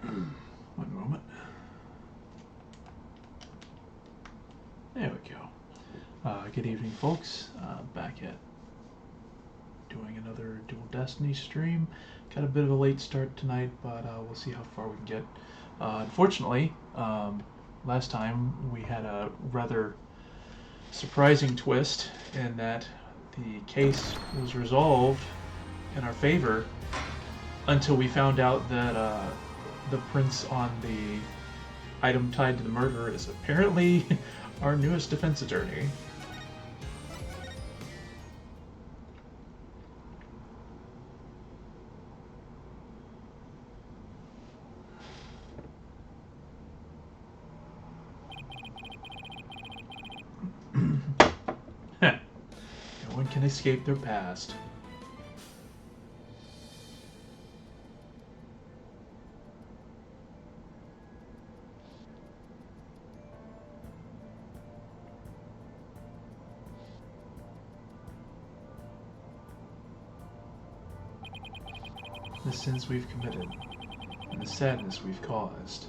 One moment. There we go. Good evening, folks. Back at doing another Dual Destiny stream. Got a bit of a late start tonight, but we'll see how far we can get. Unfortunately, last time we had a rather surprising twist in that the case was resolved in our favor until we found out that the prince on the item tied to the murder is apparently our newest defense attorney. No one can escape their past. The sins we've committed, and the sadness we've caused.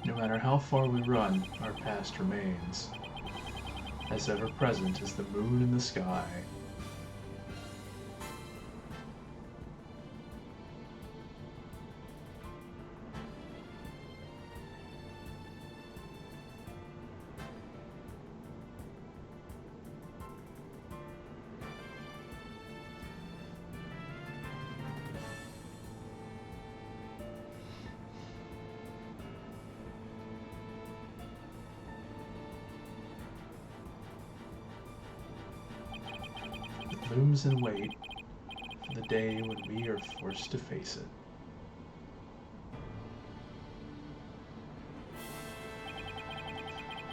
No matter how far we run, our past remains, as ever present as the moon in the sky. It looms in wait for the day when we are forced to face it.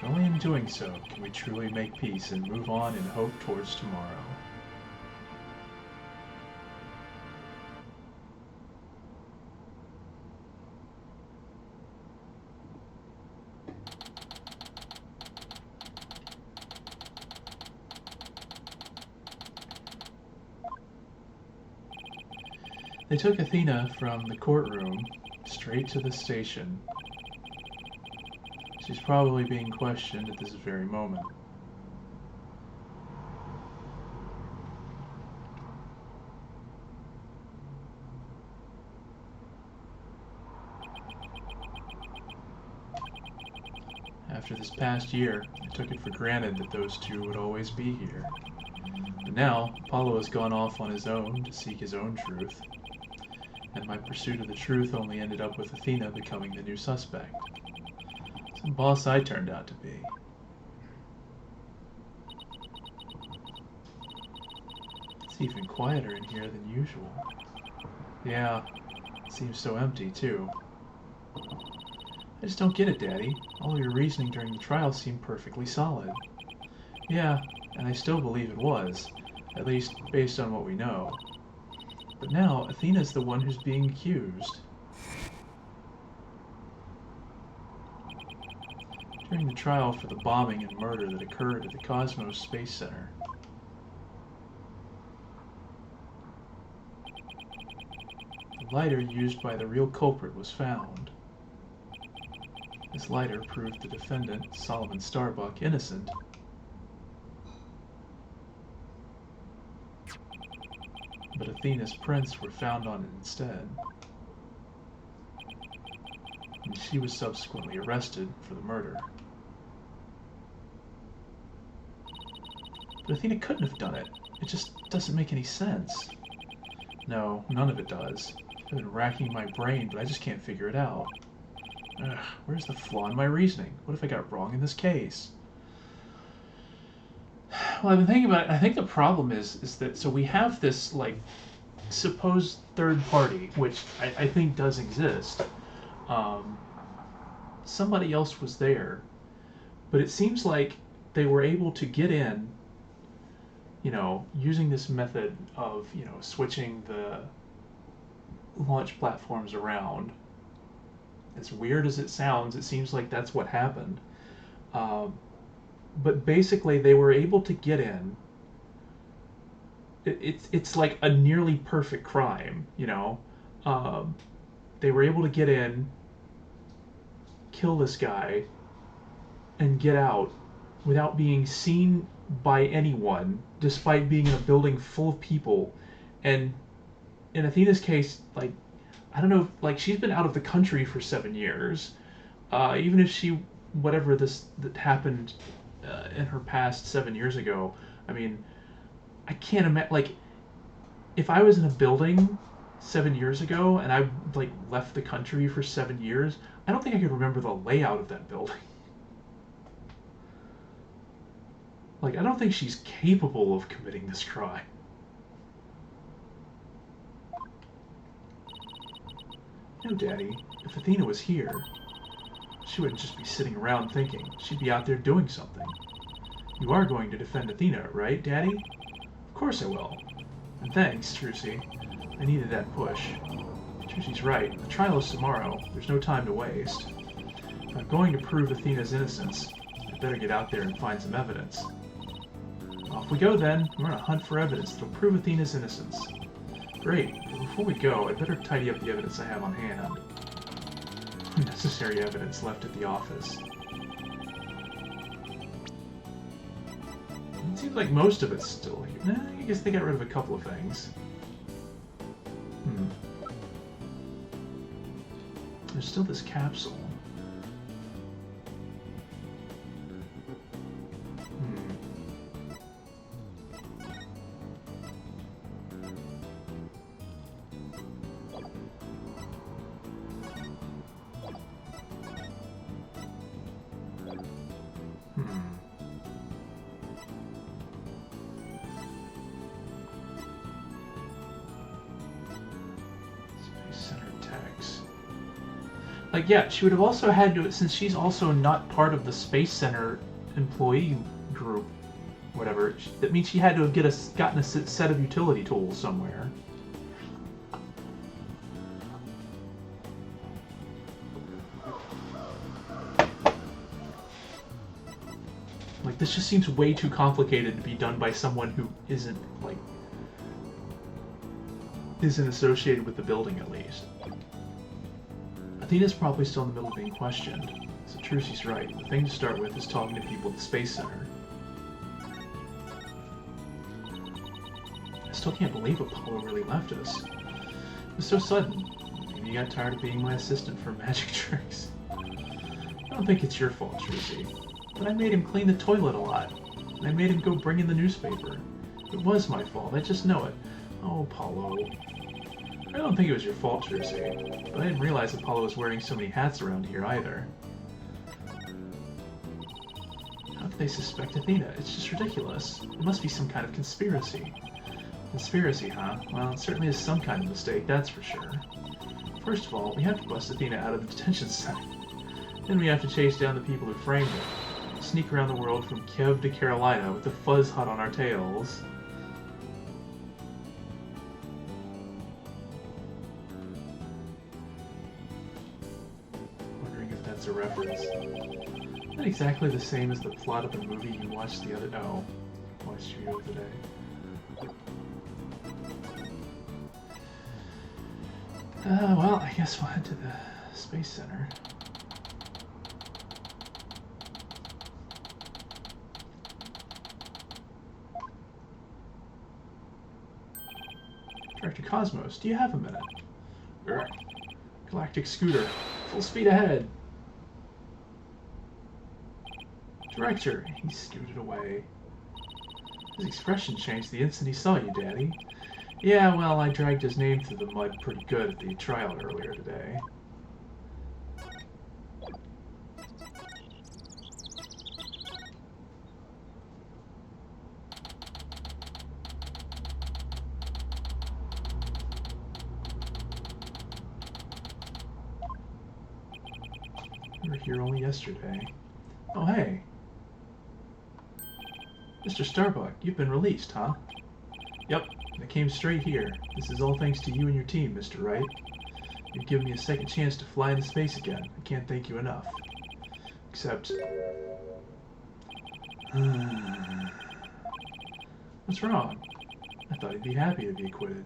Only in doing so can we truly make peace and move on in hope towards tomorrow. They took Athena from the courtroom straight to the station. She's probably being questioned at this very moment. After this past year, I took it for granted that those two would always be here. But now, Apollo has gone off on his own to seek his own truth. And my pursuit of the truth only ended up with Athena becoming the new suspect. Some boss I turned out to be. It's even quieter in here than usual. Yeah, it seems so empty, too. I just don't get it, Daddy. All your reasoning during the trial seemed perfectly solid. Yeah, and I still believe it was, at least based on what we know. But now, Athena's the one who's being accused. During the trial for the bombing and murder that occurred at the Cosmos Space Center, the lighter used by the real culprit was found. This lighter proved the defendant, Solomon Starbuck, innocent. But Athena's prints were found on it instead. And she was subsequently arrested for the murder. But Athena couldn't have done it. It just doesn't make any sense. No, none of it does. I've been racking my brain, but I just can't figure it out. Ugh, where's the flaw in my reasoning? What if I got wrong in this case? Well, I've been thinking about it. I think the problem is that, so we have this, like, supposed third party, which I think does exist. Somebody else was there, but it seems like they were able to get in you know, using this method of, you know, switching the launch platforms around, as weird as it sounds, it seems like that's what happened. Um, but basically, they were able to get in. It's like a nearly perfect crime, you know. Um, they were able to get in, kill this guy, and get out without being seen by anyone, despite being in a building full of people. And in Athena's case, like, I don't know, like, she's been out of the country for 7 years. Even if she, whatever this that happened in her past 7 years ago, I mean, I can't imagine, like, if I was in a building 7 years ago and I, like, left the country for 7 years, I don't think I could remember the layout of that building. Like, I don't think she's capable of committing this crime. No, Daddy, if Athena was here, she wouldn't just be sitting around thinking. She'd be out there doing something. You are going to defend Athena, right, Daddy? Of course I will. And thanks, Trucy. I needed that push. Trucy's right. The trial is tomorrow. There's no time to waste. If I'm going to prove Athena's innocence, I better get out there and find some evidence. Off we go then. We're on a hunt for evidence that'll prove Athena's innocence. Great, but before we go, I'd better tidy up the evidence I have on hand. Unnecessary evidence left at the office. It seems like most of it's still here. I guess they got rid of a couple of things. There's still this capsule. Like, yeah, she would have also had to, since she's also not part of the Space Center employee group, whatever, that means she had to have gotten a set of utility tools somewhere. Like, this just seems way too complicated to be done by someone who isn't, like, isn't associated with the building, at least. Athena's probably still in the middle of being questioned, so Trucy's right. The thing to start with is talking to people at the Space Center. I still can't believe Apollo really left us. It was so sudden. Maybe you got tired of being my assistant for magic tricks. I don't think it's your fault, Trucy. But I made him clean the toilet a lot. And I made him go bring in the newspaper. It was my fault, I just know it. Oh, Apollo. I don't think it was your fault, Trucy, but I didn't realize Apollo was wearing so many hats around here either. How could they suspect Athena? It's just ridiculous. It must be some kind of conspiracy. Conspiracy, huh? Well, it certainly is some kind of mistake, that's for sure. First of all, we have to bust Athena out of the detention center. Then we have to chase down the people who framed her. Sneak around the world from Kiev to Carolina with the fuzz hut on our tails. A reference. Not exactly the same as the plot of the movie you watched the other... Oh, watched you the other day. Well, I guess we'll head to the Space Center. Director Cosmos, do you have a minute? Urgh. Galactic scooter, full speed ahead. Director, he scooted away. His expression changed the instant he saw you, Daddy. Yeah, well, I dragged his name through the mud pretty good at the trial earlier today. You were here only yesterday. Oh, hey. Mr. Starbuck, you've been released, huh? Yep, I came straight here. This is all thanks to you and your team, Mr. Wright. You've given me a second chance to fly into space again. I can't thank you enough. Except... What's wrong? I thought he'd be happy to be acquitted.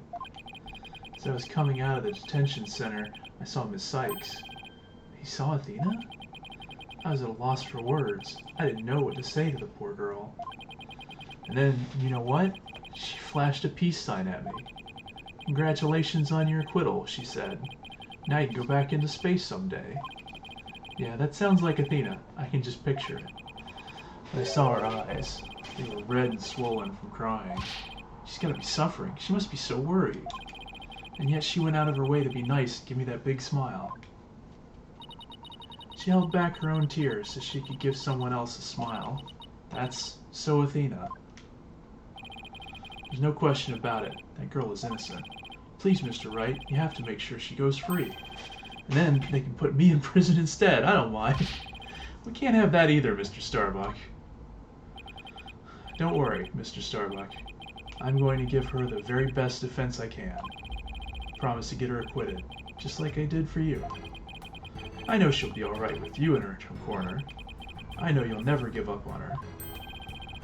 As I was coming out of the detention center, I saw Miss Sykes. He saw Athena? I was at a loss for words. I didn't know what to say to the poor girl. And then, you know what? She flashed a peace sign at me. Congratulations on your acquittal, she said. Now you can go back into space someday. Yeah, that sounds like Athena. I can just picture it. I saw her eyes. They were red and swollen from crying. She's gotta be suffering. She must be so worried. And yet she went out of her way to be nice and give me that big smile. She held back her own tears so she could give someone else a smile. That's so Athena. There's no question about it. That girl is innocent. Please, Mr. Wright, you have to make sure she goes free. And then they can put me in prison instead. I don't mind. We can't have that either, Mr. Starbuck. Don't worry, Mr. Starbuck. I'm going to give her the very best defense I can. Promise to get her acquitted, just like I did for you. I know she'll be alright with you in her corner. I know you'll never give up on her.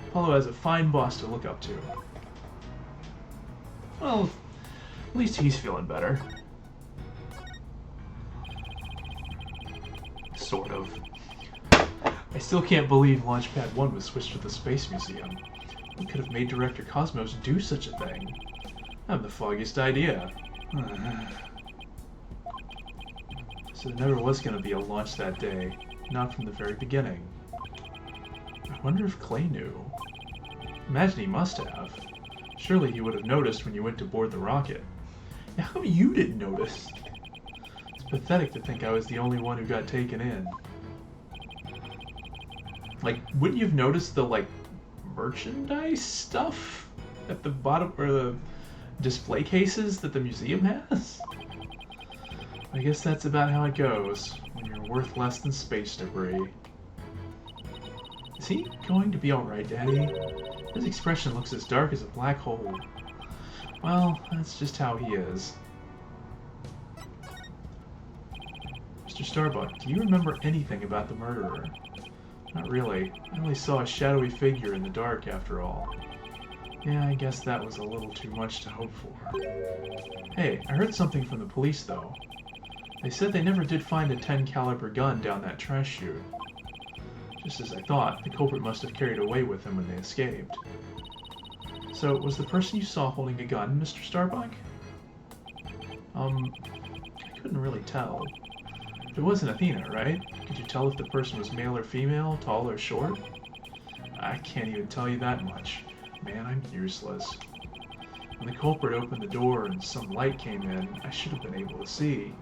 Apollo has a fine boss to look up to. Well, at least he's feeling better. Sort of. I still can't believe Launchpad 1 was switched to the Space Museum. What could have made Director Cosmos do such a thing? I have the foggiest idea. So there never was going to be a launch that day. Not from the very beginning. I wonder if Clay knew. Imagine he must have. Surely he would have noticed when you went to board the rocket. Now, how come you didn't notice? It's pathetic to think I was the only one who got taken in. Like, wouldn't you have noticed the, like, merchandise stuff at the bottom, or the display cases that the museum has? I guess that's about how it goes when you're worth less than space debris. Is he going to be alright, Daddy? His expression looks as dark as a black hole. Well, that's just how he is. Mr. Starbuck, do you remember anything about the murderer? Not really. I only saw a shadowy figure in the dark, after all. Yeah, I guess that was a little too much to hope for. Hey, I heard something from the police, though. They said they never did find a 10 caliber gun down that trash chute. Just as I thought, the culprit must have carried it away with him when they escaped. So, was the person you saw holding a gun Mr. Starbuck? I couldn't really tell. It wasn't Athena, right? Could you tell if the person was male or female, tall or short? I can't even tell you that much. Man, I'm useless. When the culprit opened the door and some light came in, I should have been able to see.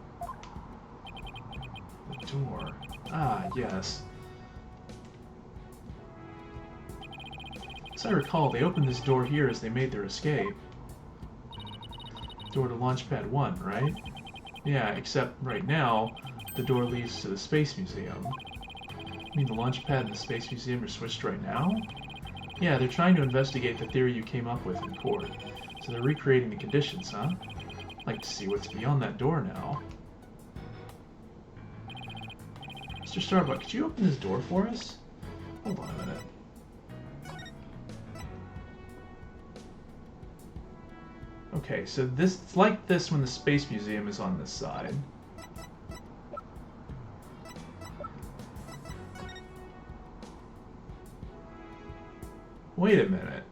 The door. Ah, yes. As I recall, they opened this door here as they made their escape. Door to Launchpad 1, right? Yeah, except right now, the door leads to the Space Museum. You mean the Launchpad and the Space Museum are switched right now? Yeah, they're trying to investigate the theory you came up with in court. So they're recreating the conditions, huh? I'd like to see what's beyond that door now. Mr. Starbuck, could you open this door for us? Hold on a minute. Okay, so it's like this when the Space Museum is on this side. Wait a minute.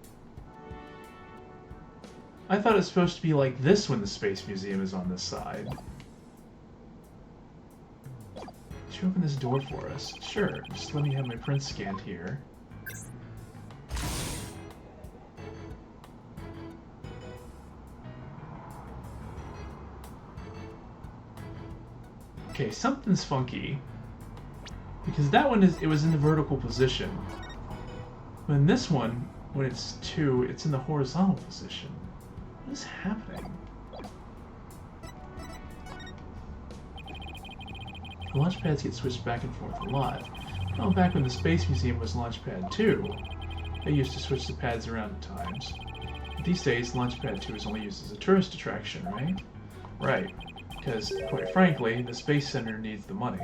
I thought it was supposed to be like this when the Space Museum is on this side. Could you open this door for us? Sure, just let me have my print scanned here. Okay, something's funky. Because that one it was in the vertical position. But in this one, when it's 2, it's in the horizontal position. What is happening? The launchpads get switched back and forth a lot. Oh, back when the Space Museum was Launchpad 2. They used to switch the pads around at times. But these days, Launchpad 2 is only used as a tourist attraction, right? Right. Because, quite frankly, the Space Center needs the money.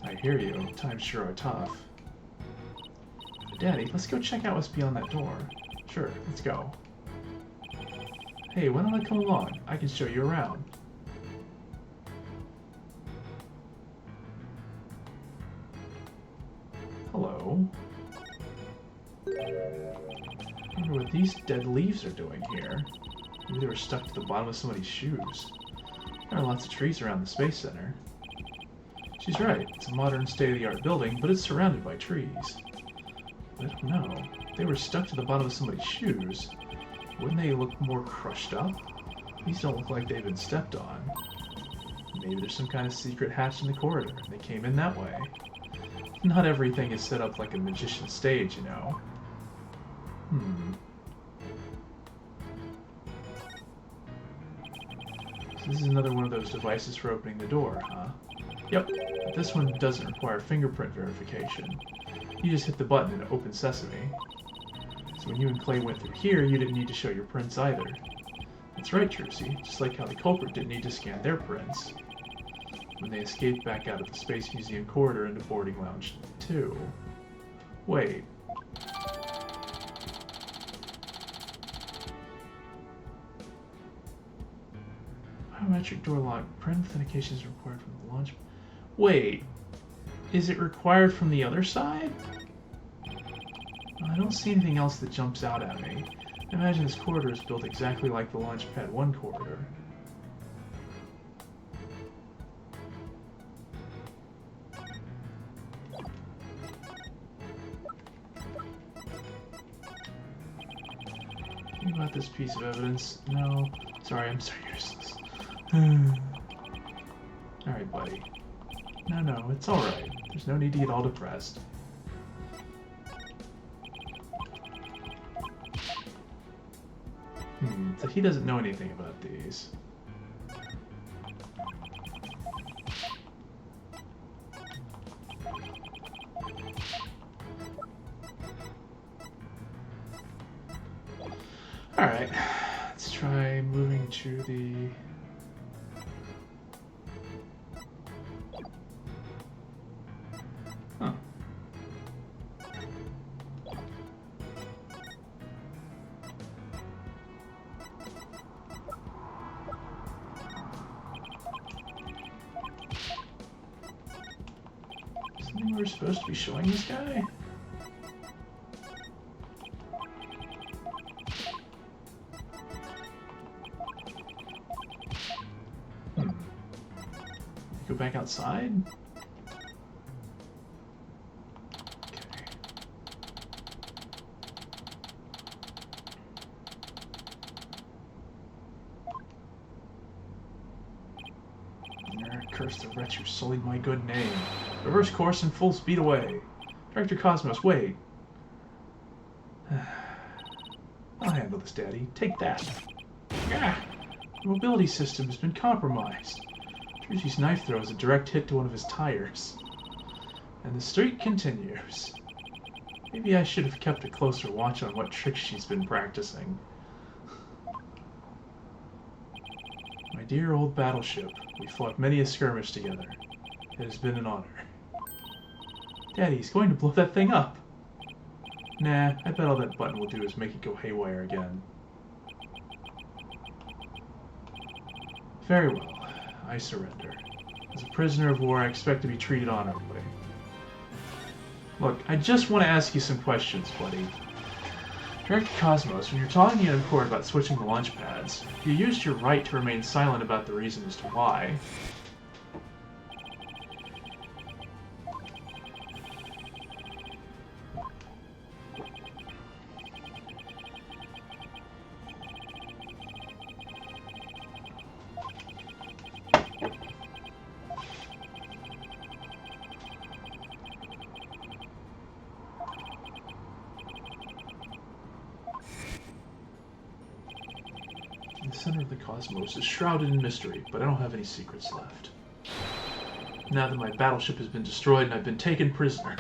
I hear you. Times sure are tough. Daddy, let's go check out what's beyond that door. Sure, let's go. Hey, why don't I come along? I can show you around. Hello. I wonder what these dead leaves are doing here. Maybe they were stuck to the bottom of somebody's shoes. There are lots of trees around the Space Center. She's right. It's a modern, state-of-the-art building, but it's surrounded by trees. I don't know. They were stuck to the bottom of somebody's shoes. Wouldn't they look more crushed up? These don't look like they've been stepped on. Maybe there's some kind of secret hatch in the corridor. They came in that way. Not everything is set up like a magician's stage, you know. So this is another one of those devices for opening the door, huh? Yep, but this one doesn't require fingerprint verification. You just hit the button and it opens Sesame. So when you and Clay went through here, you didn't need to show your prints either. That's right, Trucy, just like how the culprit didn't need to scan their prints when they escaped back out of the Space Museum corridor into Boarding Lounge 2. Wait. Biometric door lock. Print authentication is required from the launch. Wait. Is it required from the other side? I don't see anything else that jumps out at me. I imagine this corridor is built exactly like the Launchpad 1 corridor. Think about this piece of evidence. No. Sorry, I'm so useless. Alright, buddy. No, it's alright. There's no need to get all depressed. So he doesn't know anything about these. Alright, let's try moving to the... Huh. Isn't we're supposed to be showing this guy? Go back outside? Okay. Curse the wretch who sullied my good name. Reverse course and full speed away. Director Cosmos, wait. I'll handle this, Daddy. Take that. Ah! The mobility system has been compromised. Trucy's knife throw is a direct hit to one of his tires. And the streak continues. Maybe I should have kept a closer watch on what tricks she's been practicing. My dear old battleship, we fought many a skirmish together. It has been an honor. Daddy, he's going to blow that thing up. Nah, I bet all that button will do is make it go haywire again. Very well. I surrender. As a prisoner of war, I expect to be treated honorably. Look, I just want to ask you some questions, buddy. Director Cosmos, when you're talking in court about switching the launch pads, you used your right to remain silent about the reason as to why. The center of the cosmos is shrouded in mystery, but I don't have any secrets left. Now that my battleship has been destroyed and I've been taken prisoner.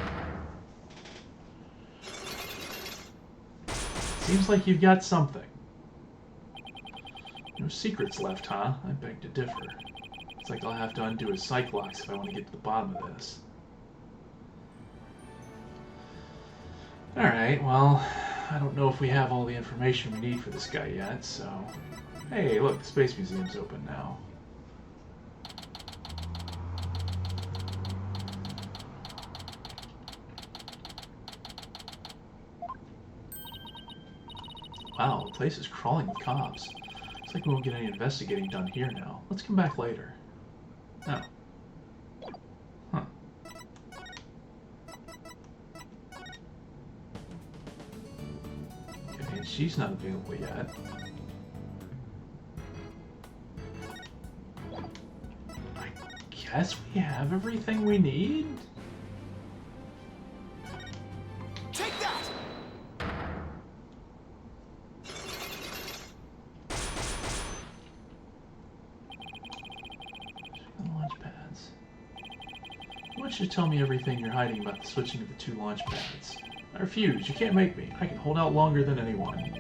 Seems like you've got something. No secrets left, huh? I beg to differ. It's like I'll have to undo his psych locks if I want to get to the bottom of this. Alright, well, I don't know if we have all the information we need for this guy yet, so... Hey, look, the Space Museum's open now. Wow, the place is crawling with cops. Looks like we won't get any investigating done here now. Let's come back later. Oh. Huh. Okay, she's not available yet. I guess we have everything we need? You tell me everything you're hiding about the switching of the two launch pads. I refuse. You can't make me. I can hold out longer than anyone.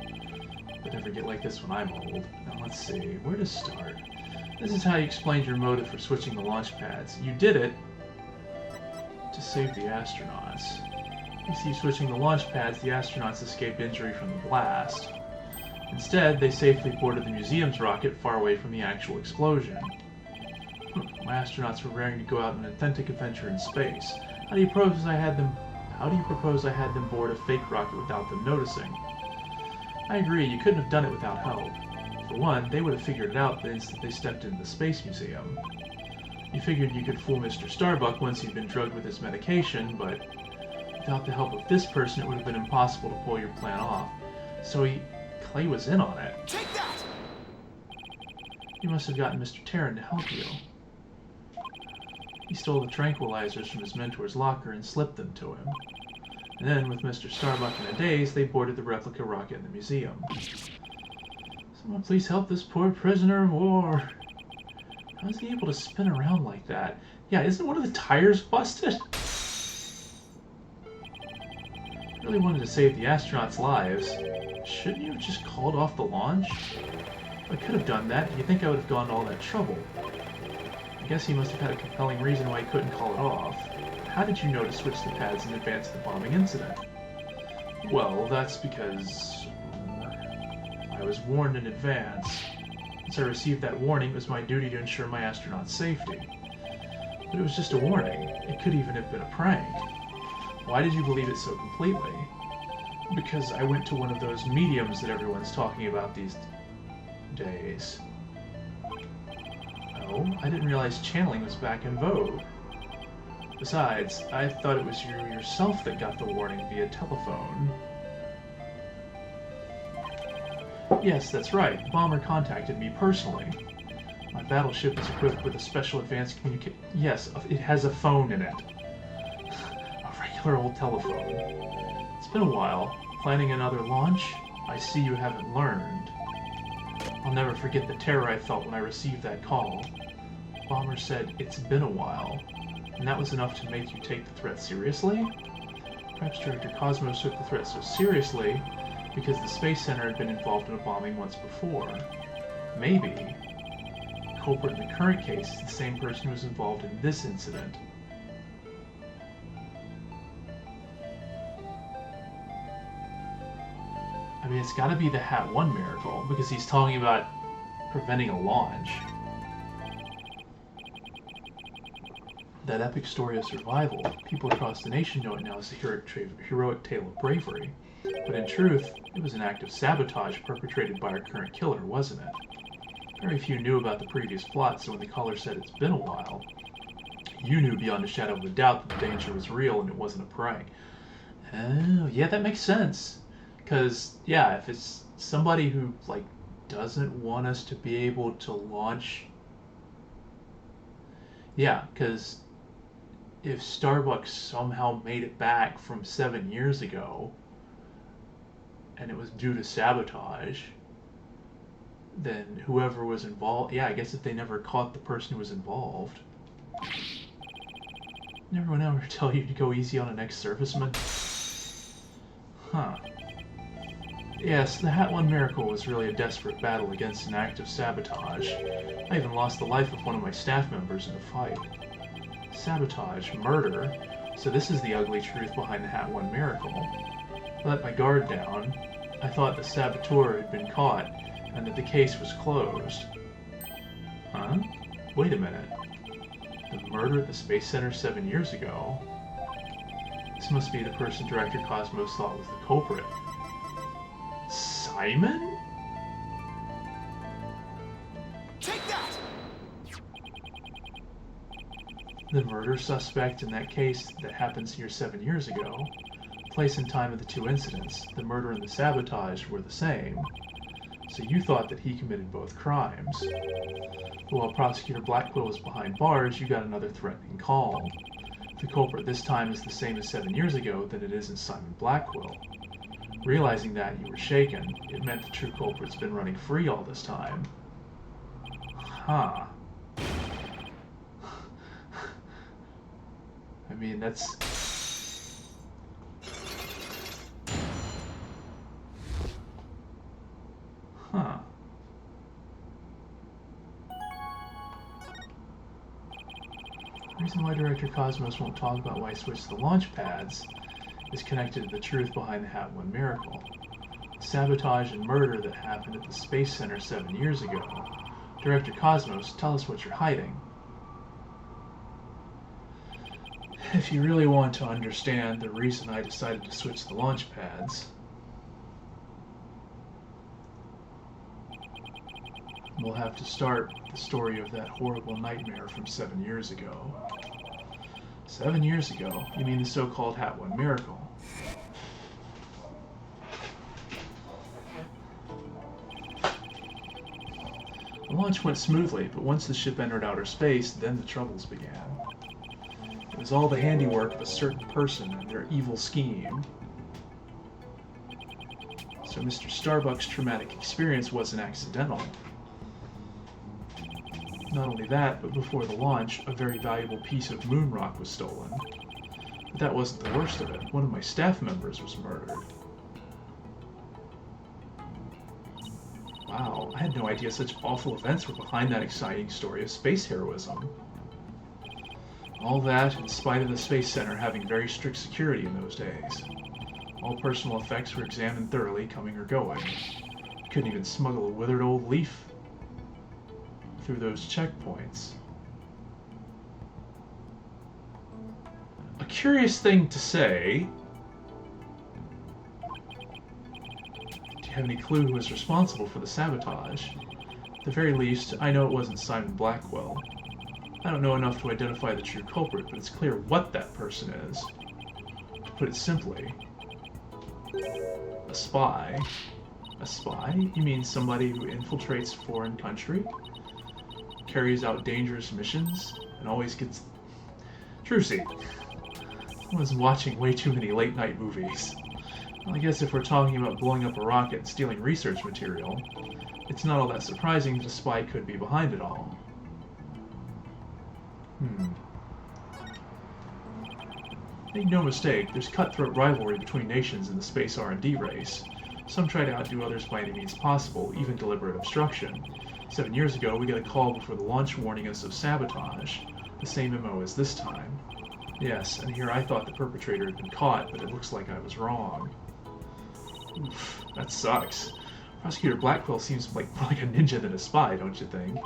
But never get like this when I'm old. Now let's see. Where to start? This is how you explained your motive for switching the launch pads. You did it to save the astronauts. You see, switching the launch pads, the astronauts escaped injury from the blast. Instead, they safely boarded the museum's rocket far away from the actual explosion. My astronauts were raring to go out on an authentic adventure in space. How do you propose I had them board a fake rocket without them noticing? I agree, you couldn't have done it without help. For one, they would have figured it out the instant they stepped into the Space Museum. You figured you could fool Mr. Starbuck once he'd been drugged with his medication, but without the help of this person it would have been impossible to pull your plan off. So Clay was in on it. Take that! You must have gotten Mr. Terran to help you. He stole the tranquilizers from his mentor's locker and slipped them to him. And then, with Mr. Starbuck in a daze, they boarded the replica rocket in the museum. Someone please help this poor prisoner of war. How is he able to spin around like that? Yeah, isn't one of the tires busted? Really wanted to save the astronauts' lives. Shouldn't you have just called off the launch? If I could have done that, do you think I would have gone to all that trouble? I guess he must have had a compelling reason why he couldn't call it off. How did you know to switch the pads in advance of the bombing incident? Well, that's because... I was warned in advance. Once I received that warning, it was my duty to ensure my astronauts' safety. But it was just a warning. It could even have been a prank. Why did you believe it so completely? Because I went to one of those mediums that everyone's talking about these days. Oh, I didn't realize channeling was back in vogue. Besides, I thought it was you yourself that got the warning via telephone. Yes, that's right. The bomber contacted me personally. My battleship is equipped with a special advanced communication... Yes, it has a phone in it. A regular old telephone. It's been a while. Planning another launch? I see you haven't learned. I'll never forget the terror I felt when I received that call. The bomber said, "It's been a while." And that was enough to make you take the threat seriously? Perhaps Director Cosmos took the threat so seriously because the Space Center had been involved in a bombing once before. Maybe the culprit in the current case is the same person who was involved in this incident. I mean, it's got to be the Hat 1 miracle, because he's talking about preventing a launch. That epic story of survival, people across the nation know it now as the heroic tale of bravery. But in truth, it was an act of sabotage perpetrated by our current killer, wasn't it? Very few knew about the previous plot, so when the caller said it's been a while, you knew beyond a shadow of a doubt that the danger was real and it wasn't a prank. Oh, yeah, that makes sense. Because, yeah, if it's somebody who, like, doesn't want us to be able to launch... Yeah, because if Starbucks somehow made it back from 7 years ago, and it was due to sabotage, then whoever was involved... Yeah, I guess if they never caught the person who was involved... Did everyone ever tell you to go easy on an ex-serviceman? Huh. Yes, the Hat One miracle was really a desperate battle against an act of sabotage. I even lost the life of one of my staff members in a fight. Sabotage, murder. So this is the ugly truth behind the Hat One miracle. I let my guard down. I thought the saboteur had been caught and that the case was closed. Huh? Wait a minute. The murder at the Space Center 7 years ago? This must be the person Director Cosmos thought was the culprit. Simon? Take that! The murder suspect in that case that happened here 7 years ago. Place and time of the two incidents, the murder and the sabotage, were the same. So you thought that he committed both crimes. But while Prosecutor Blackwell was behind bars, you got another threatening call. If the culprit this time is the same as 7 years ago, then it isn't Simon Blackwell. Realizing that, you were shaken. It meant the true culprit's been running free all this time. Huh. I mean, that's... Huh. The reason why Director Cosmos won't talk about why he switched the launch pads is connected to the truth behind the Hat One miracle. Sabotage and murder that happened at the Space Center 7 years ago. Director Cosmos, tell us what you're hiding. If you really want to understand the reason I decided to switch the launch pads, we'll have to start the story of that horrible nightmare from 7 years ago. 7 years ago? You mean the so-called Hat One miracle? The launch went smoothly, but once the ship entered outer space, then the troubles began. It was all the handiwork of a certain person and their evil scheme. So Mr. Starbuck's traumatic experience wasn't accidental. Not only that, but before the launch, a very valuable piece of moon rock was stolen. But that wasn't the worst of it. One of my staff members was murdered. Wow, I had no idea such awful events were behind that exciting story of space heroism. All that in spite of the Space Center having very strict security in those days. All personal effects were examined thoroughly, coming or going. Couldn't even smuggle a withered old leaf through those checkpoints. A curious thing to say. Do you have any clue who was responsible for the sabotage? At the very least, I know it wasn't Simon Blackwell. I don't know enough to identify the true culprit, but it's clear what that person is. To put it simply, a spy. A spy? You mean somebody who infiltrates a foreign country? Carries out dangerous missions, and always gets... Trucy, I was watching way too many late-night movies. Well, I guess if we're talking about blowing up a rocket and stealing research material, it's not all that surprising that a spy could be behind it all. Make no mistake, there's cutthroat rivalry between nations in the space R&D race. Some try to outdo others by any means possible, even deliberate obstruction. 7 years ago, we got a call before the launch warning us of sabotage. The same MO as this time. Yes, and here I thought the perpetrator had been caught, but it looks like I was wrong. Oof, that sucks. Prosecutor Blackwell seems more like a ninja than a spy, don't you think?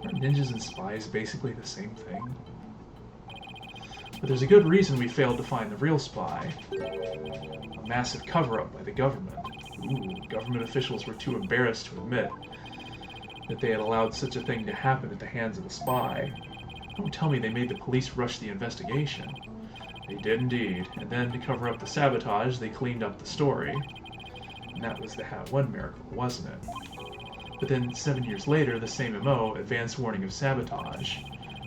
Aren't ninjas and spies basically the same thing? But there's a good reason we failed to find the real spy. A massive cover-up by the government. Ooh, government officials were too embarrassed to admit that they had allowed such a thing to happen at the hands of a spy. Don't tell me they made the police rush the investigation. They did indeed, and then to cover up the sabotage, they cleaned up the story. And that was the Hat One miracle, wasn't it? But then 7 years later, the same MO, advance warning of sabotage.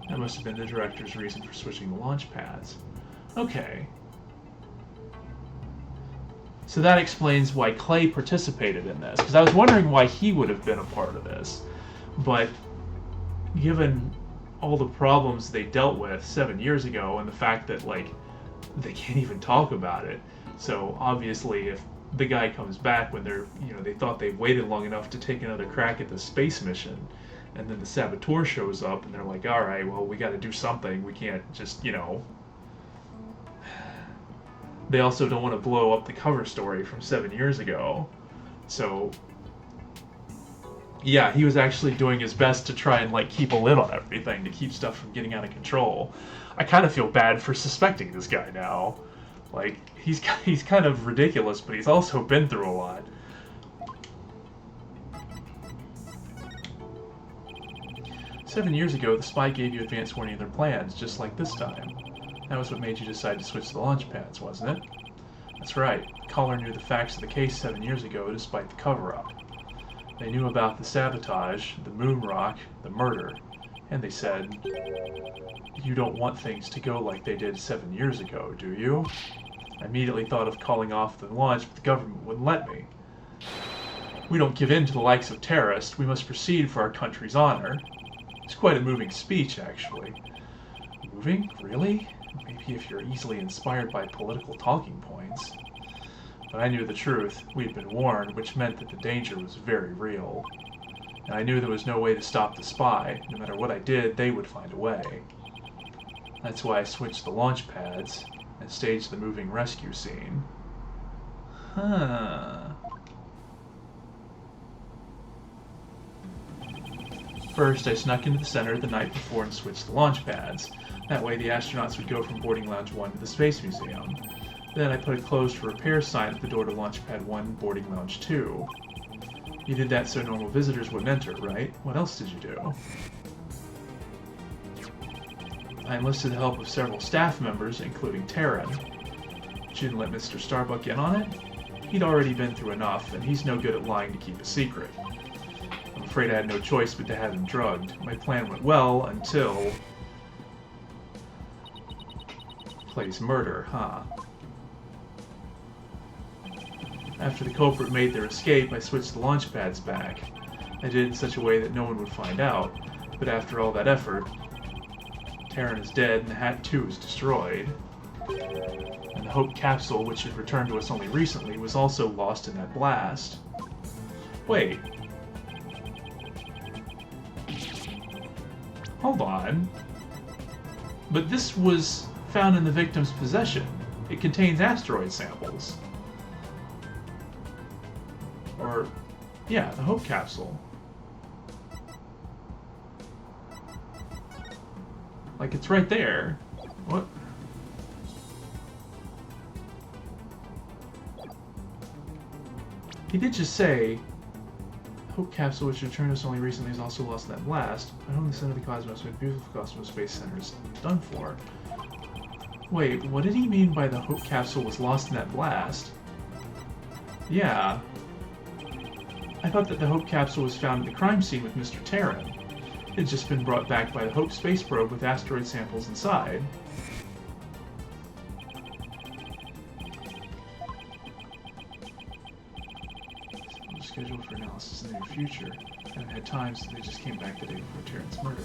That must have been the director's reason for switching the launch pads. Okay. So that explains why Clay participated in this, because I was wondering why he would have been a part of this. But given all the problems they dealt with 7 years ago and the fact that, like, they can't even talk about it, so obviously if the guy comes back when they're, they thought they waited long enough to take another crack at the space mission. And then the saboteur shows up and they're like, all right, well, we got to do something. We can't just, They also don't want to blow up the cover story from 7 years ago. So, yeah, he was actually doing his best to try and, like, keep a lid on everything, to keep stuff from getting out of control. I kind of feel bad for suspecting this guy now. Like, he's kind of ridiculous, but he's also been through a lot. "7 years ago, the spy gave you advance warning of their plans, just like this time. That was what made you decide to switch the launch pads, wasn't it?" "That's right. The caller knew the facts of the case 7 years ago, despite the cover-up. They knew about the sabotage, the moon rock, the murder, and they said, 'You don't want things to go like they did 7 years ago, do you?' I immediately thought of calling off the launch, but the government wouldn't let me. We don't give in to the likes of terrorists. We must proceed for our country's honor." It's quite a moving speech, actually. Moving? Really? Maybe if you're easily inspired by political talking points. But I knew the truth. We had been warned, which meant that the danger was very real. And I knew there was no way to stop the spy. No matter what I did, they would find a way. That's why I switched the launch pads and staged the moving rescue scene. Huh. First, I snuck into the center the night before and switched the launch pads. That way the astronauts would go from boarding lounge 1 to the Space Museum. Then I put a closed for repair sign at the door to launch pad 1 boarding lounge 2. You did that so normal visitors wouldn't enter, right? What else did you do? I enlisted the help of several staff members, including Taryn. She didn't let Mr. Starbuck in on it. He'd already been through enough, and he's no good at lying to keep a secret. I'm afraid I had no choice but to have him drugged. My plan went well until... Plays murder, huh? After the culprit made their escape, I switched the launch pads back. I did it in such a way that no one would find out, but after all that effort, Taryn is dead and the hat too is destroyed. And the Hope capsule, which had returned to us only recently, was also lost in that blast. Wait. Hold on. But this was found in the victim's possession. It contains asteroid samples. Or, yeah, the Hope capsule. Like, it's right there. What? He did just say, Hope capsule, which returned us only recently, is also lost in that blast. I home the center of the cosmos, my beautiful Cosmos Space Center is done for. Wait, what did he mean by the Hope capsule was lost in that blast? Yeah. I thought that the Hope capsule was found at the crime scene with Mr. Taryn. It had just been brought back by the Hope space probe with asteroid samples inside. Scheduled for analysis in the near future. I haven't had time since they just came back the day before Taryn's murder.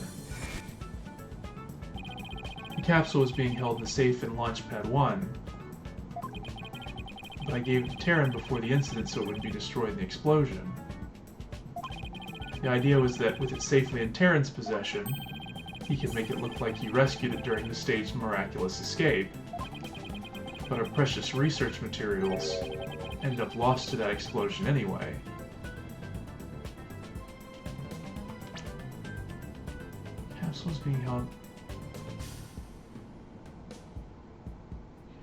The capsule was being held in the safe in Launch Pad 1, but I gave it to Taryn before the incident so it wouldn't be destroyed in the explosion. The idea was that with it safely in Taryn's possession, he could make it look like he rescued it during the staged miraculous escape. But our precious research materials ended up lost to that explosion anyway. Capsule is being held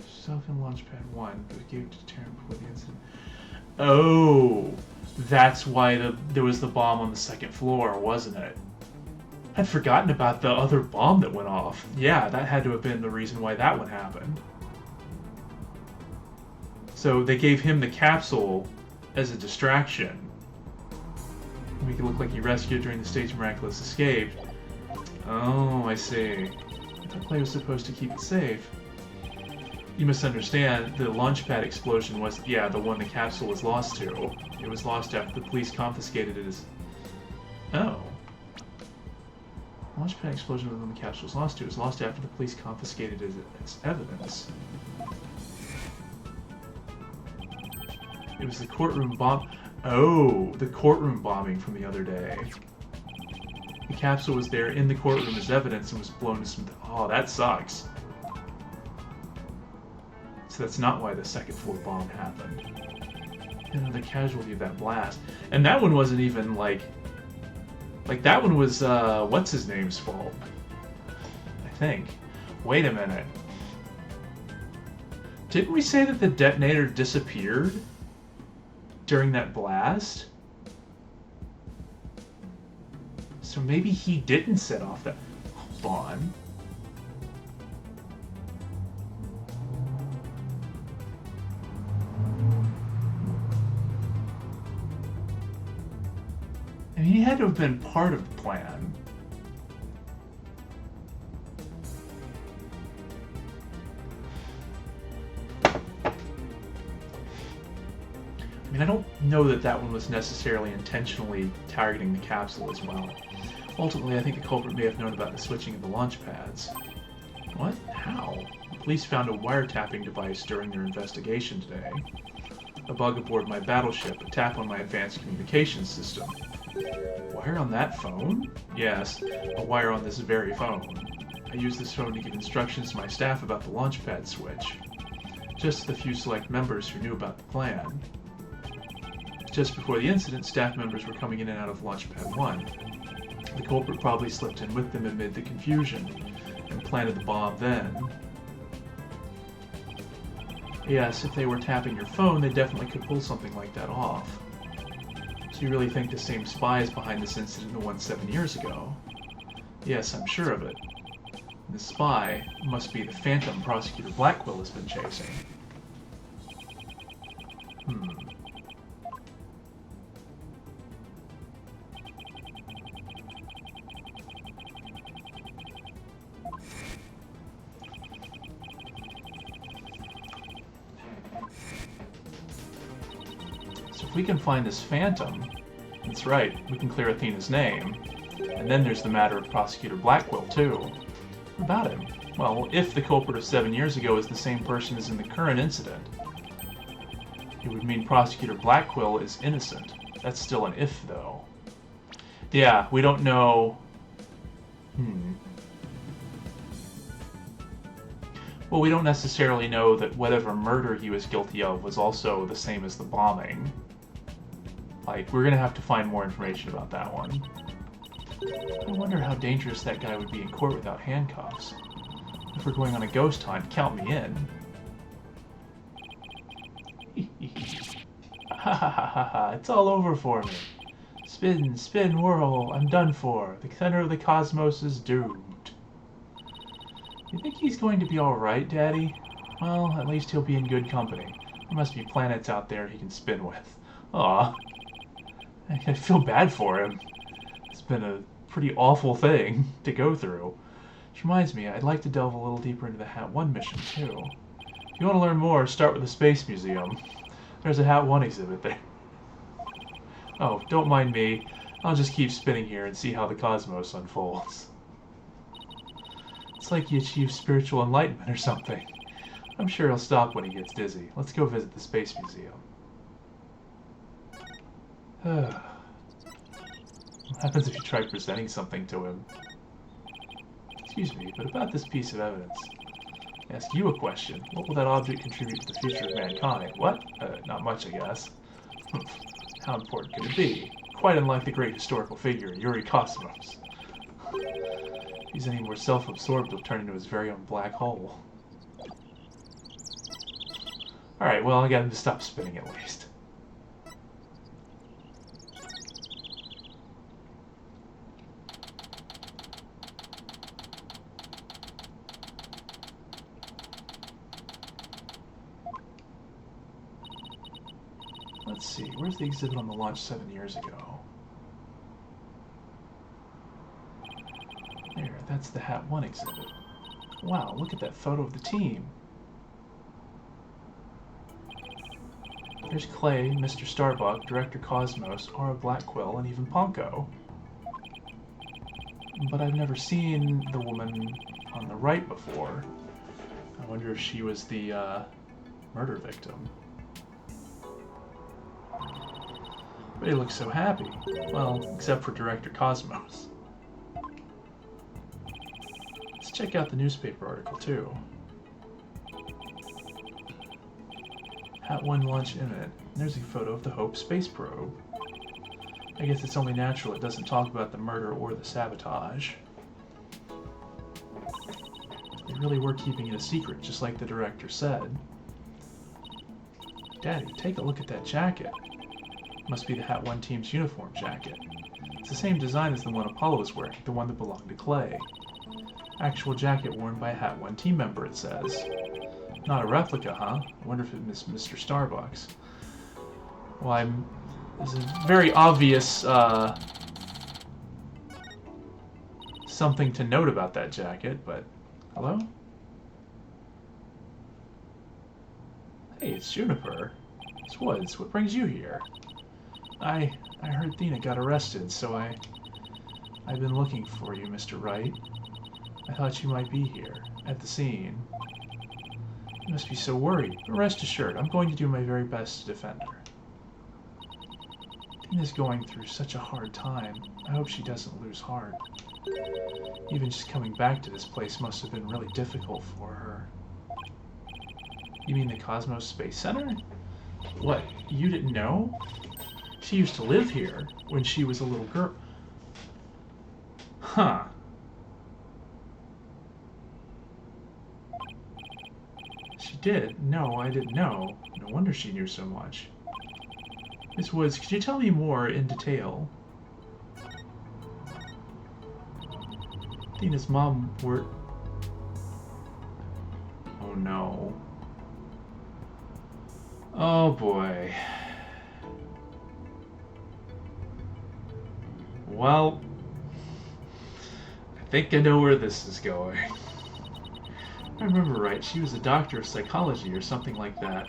self in Launchpad 1, but gave it to Taryn before the incident. Oh, that's why there was the bomb on the second floor, wasn't it? I'd forgotten about the other bomb that went off. Yeah, that had to have been the reason why that one happened. So they gave him the capsule as a distraction. Make it look like he rescued during the stage miraculous escape. Oh, I see. I thought Clay was supposed to keep it safe. You misunderstand. The launchpad explosion was, yeah, the one the capsule was lost to. It was lost after the police confiscated it as... Oh. Launchpad explosion was the one the capsule was lost to. It was lost after the police confiscated it as evidence. It was the courtroom bomb. Oh, the courtroom bombing from the other day. The capsule was there in the courtroom as evidence and was blown to some... Oh, that sucks. So that's not why the second floor bomb happened. Another casualty of that blast. And that one wasn't even, like... Like, that one was, what's-his-name's fault? I think. Wait a minute. Didn't we say that the detonator disappeared during that blast? So maybe he didn't set off that... Hold on. I mean, he had to have been part of the plan. I mean, I don't know that that one was necessarily intentionally targeting the capsule as well. Ultimately, I think the culprit may have known about the switching of the launch pads. What? How? The police found a wiretapping device during their investigation today. A bug aboard my battleship, a tap on my advanced communications system. Wire on that phone? Yes, a wire on this very phone. I used this phone to give instructions to my staff about the launch pad switch. Just the few select members who knew about the plan. Just before the incident, staff members were coming in and out of launch pad 1. The culprit probably slipped in with them amid the confusion and planted the bomb then. Yes, if they were tapping your phone, they definitely could pull something like that off. So you really think the same spy is behind this incident the one 7 years ago? Yes, I'm sure of it. The spy must be the phantom Prosecutor Blackwell has been chasing. So if we can find this phantom, that's right, we can clear Athena's name. And then there's the matter of Prosecutor Blackwell, too. What about him? Well, if the culprit of 7 years ago is the same person as in the current incident, it would mean Prosecutor Blackwell is innocent. That's still an if, though. Yeah, we don't know... Well, we don't necessarily know that whatever murder he was guilty of was also the same as the bombing. Like, we're gonna have to find more information about that one. I wonder how dangerous that guy would be in court without handcuffs. If we're going on a ghost hunt, count me in. Ha ha ha ha ha, it's all over for me. Spin, spin, whirl, I'm done for. The center of the cosmos is doomed. You think he's going to be alright, Daddy? Well, at least he'll be in good company. There must be planets out there he can spin with. Aw. I feel bad for him. It's been a pretty awful thing to go through. Which reminds me, I'd like to delve a little deeper into the Hat 1 mission, too. If you want to learn more, start with the Space Museum. There's a Hat 1 exhibit there. Oh, don't mind me. I'll just keep spinning here and see how the cosmos unfolds. It's like you achieve spiritual enlightenment or something. I'm sure he'll stop when he gets dizzy. Let's go visit the Space Museum. What happens if you try presenting something to him? Excuse me, but about this piece of evidence. I ask you a question. What will that object contribute to the future of mankind? What? Not much, I guess. How important could it be? Quite unlike the great historical figure, Yuri Cosmos. If he's any more self-absorbed, he'll turn into his very own black hole. Alright, well, I got him to stop spinning at least. Let's see, where's the exhibit on the launch 7 years ago? There, that's the Hat 1 exhibit. Wow, look at that photo of the team. There's Clay, Mr. Starbuck, Director Cosmos, Aura Blackquill, and even Ponko. But I've never seen the woman on the right before. I wonder if she was the murder victim. Everybody looks so happy. Well, except for Director Cosmos. Let's check out the newspaper article, too. Hat 1 launch imminent. There's a photo of the Hope space probe. I guess it's only natural it doesn't talk about the murder or the sabotage. They really were keeping it a secret, just like the director said. Daddy, take a look at that jacket. Must be the Hat 1 team's uniform jacket. It's the same design as the one Apollo was wearing, the one that belonged to Clay. Actual jacket worn by a Hat 1 team member, it says. Not a replica, huh? I wonder if it was Mr. Starbucks. Well, there's a very obvious something to note about that jacket, but... Hello? Hey, it's Juniper. It's Woods. What brings you here? I heard Thena got arrested, so I've been looking for you, Mr. Wright. I thought you might be here, at the scene. You must be so worried, but rest assured, I'm going to do my very best to defend her. Thena's going through such a hard time. I hope she doesn't lose heart. Even just coming back to this place must have been really difficult for her. You mean the Cosmos Space Center? What, you didn't know? She used to live here when she was a little girl. Huh. She did? No, I didn't know. No wonder she knew so much. Miss Woods, could you tell me more in detail? Thena's mom worked... Oh no. Oh boy. Well, I think I know where this is going. If I remember right, she was a doctor of psychology or something like that.